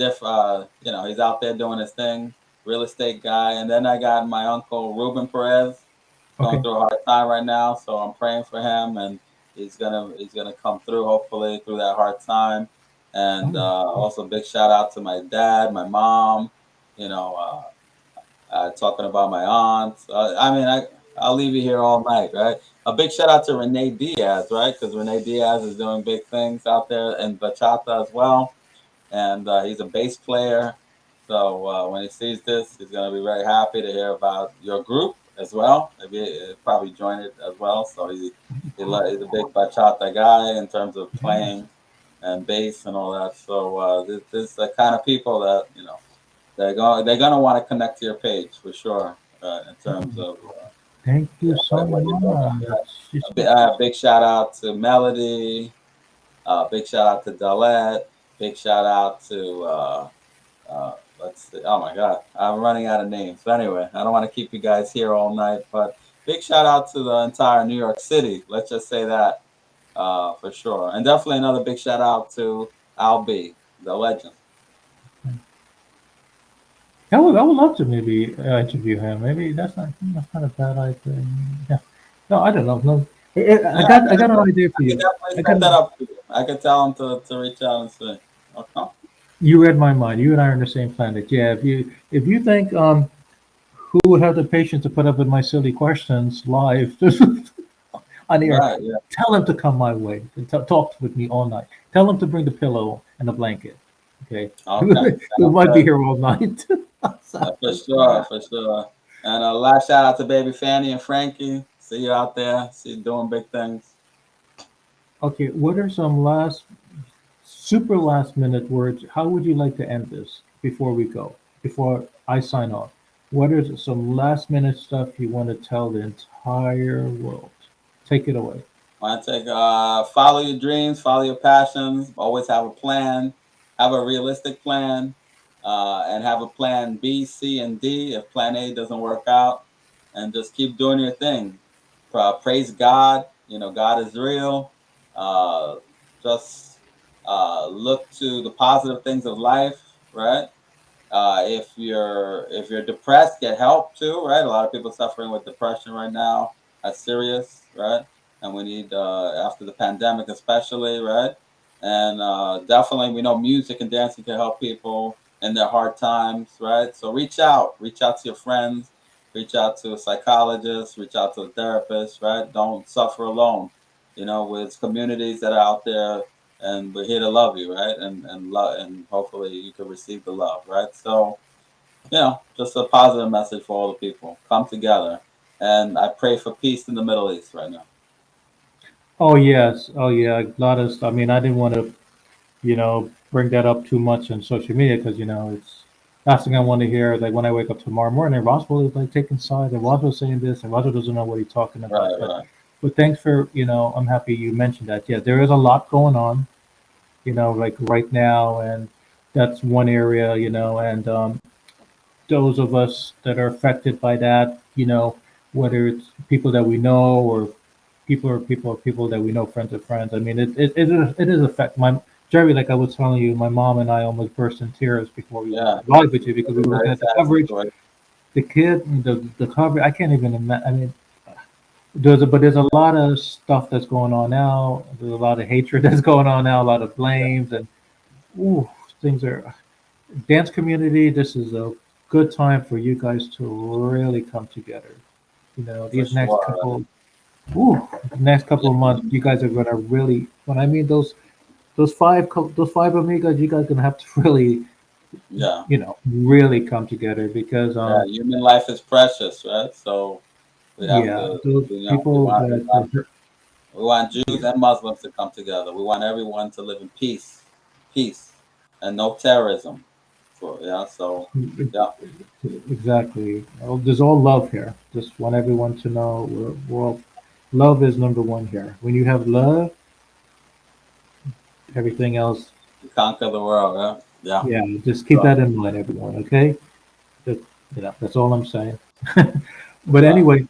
he's out there doing his thing, real estate guy. And then I got my uncle Ruben Perez going okay. through a hard time right now, so I'm praying for him, and he's gonna come through hopefully through that hard time. All And right. also big shout out to my dad, my mom. You know. Talking about my aunt. I'll leave you here all night, right? A big shout out to Renee Diaz, right? Because Renee Diaz is doing big things out there in bachata as well, and he's a bass player. So when he sees this, he's going to be very happy to hear about your group as well. Maybe he'll probably join it as well. So he's a big bachata guy in terms of playing and bass and all that. So this is the kind of people that they're gonna want to connect to your page for sure in terms of Thank you so what you're doing out much. there. Big shout out to Melody. Big shout out to Dalette. Big shout out to let's see. Oh my God, I'm running out of names. But anyway, I don't want to keep you guys here all night. But big shout out to the entire New York City. Let's just say that for sure. And definitely another big shout out to Al B, the legend. I would love to maybe interview him. Maybe that's not a bad idea. Yeah. No, I don't know. No, I Yeah, got an idea for I could you. definitely I got set that an, up for you. I could tell him to reach out and say, okay. you read my mind. You and I are on the same planet. Yeah. If you think who would have the patience to put up with my silly questions live on the air, Right, yeah. tell him to come my way and talk with me all night. Tell him to bring the pillow and the blanket. Okay. Okay. We Sounds might be good. here all night. For sure, for sure. And a last shout out to baby Fanny and Frankie. See you out there. See you doing big things. Okay, what are some super last minute words? How would you like to end this before we go? Before I sign off? What is some last minute stuff you want to tell the entire world? Take it away. Want to take follow your dreams, follow your passions. Always have a plan. Have a realistic plan, and have a plan B, C, and D if plan A doesn't work out. And just keep doing your thing. Praise God. You know God is real. Uh, just look to the positive things of life, right? If you're depressed, get help too, right? A lot of people suffering with depression right now. That's serious, right? And we need after the pandemic, especially, right? And definitely, we know music and dancing can help people in their hard times, right? So reach out to your friends, reach out to a psychologist, reach out to a therapist, right? Don't suffer alone. With communities that are out there, and we're here to love you, right? And love, and hopefully you can receive the love, right? So, just a positive message for all the people. Come together, and I pray for peace in the Middle East right now. Oh yes, oh yeah, a lot of stuff. I mean, I didn't want to, bring that up too much on social media because it's last thing I want to hear. Like when I wake up tomorrow morning, Roswell is like taking sides, and Roswell's saying this, and Roswell doesn't know what he's talking about. Right, But right. thanks for I'm happy you mentioned that. Yeah, there is a lot going on, like right now, and that's one area, and those of us that are affected by that, whether it's people that we know or people that we know, friends of friends. I mean, it is affect my Jerry. Like I was telling you, my mom and I almost burst in tears before we went Yeah, live with you because it's we a were looking very at the sad coverage, situation. the kid, the coverage. I can't even imagine. I mean, there's a lot of stuff that's going on now. There's a lot of hatred that's going on now. A lot of blames and ooh, things are dance community. This is a good time for you guys to really come together. For These next sure. couple, ooh, next couple of Yeah, months, you guys are gonna really. When I mean those five amigas, you guys gonna have to really, yeah, really come together because yeah. Human life is precious, right? So we have yeah, to, those we people want, we that want, we want yeah, Jews and Muslims to come together. We want everyone to live in peace, and no terrorism. So yeah, exactly. There's all love here. Just want everyone to know we're all, love is number one here. When you have love, everything else, to conquer the world, right? Yeah. yeah, just keep So, that in mind, everyone. Okay, that, that's all I'm saying. But yeah. anyway,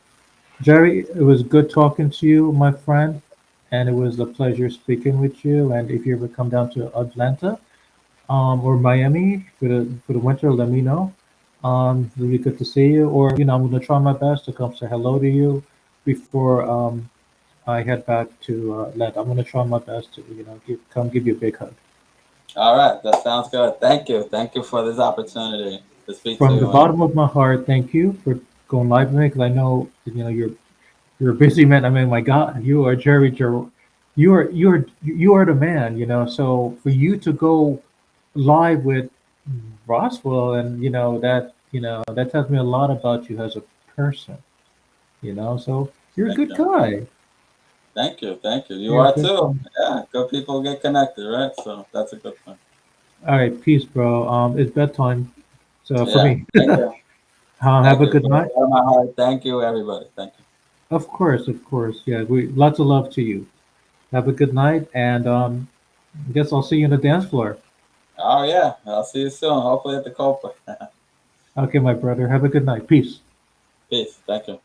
Jerry, it was good talking to you, my friend, and it was a pleasure speaking with you. And if you ever come down to Atlanta, or Miami for the winter, let me know. It'll be good to see you. Or I'm gonna try my best to come say hello to you before I head back to Atlanta. I'm gonna try my best to come give you a big hug All right, that sounds good. Thank you for this opportunity to speak to from the you. And bottom of my heart. Thank you for going live with me because I know you're a busy man. I mean, my God, you are Jerry. You are the man. So for you to go live with Roswell, and that tells me a lot about you as a person. So you're a thank good you, guy. thank you. You You're a are good too. guy. Yeah, good people get connected, right? So that's a good thing. All right, peace, bro. It's bedtime. So for Yeah, me, have thank a you good from the night. bottom of my heart. Thank you, everybody. Thank you. Of course, of course. Yeah, we lots of love to you. Have a good night, and I guess I'll see you on the dance floor. Oh yeah, I'll see you soon. Hopefully at the Copa. Okay, my brother. Have a good night. Peace. Peace. Thank you.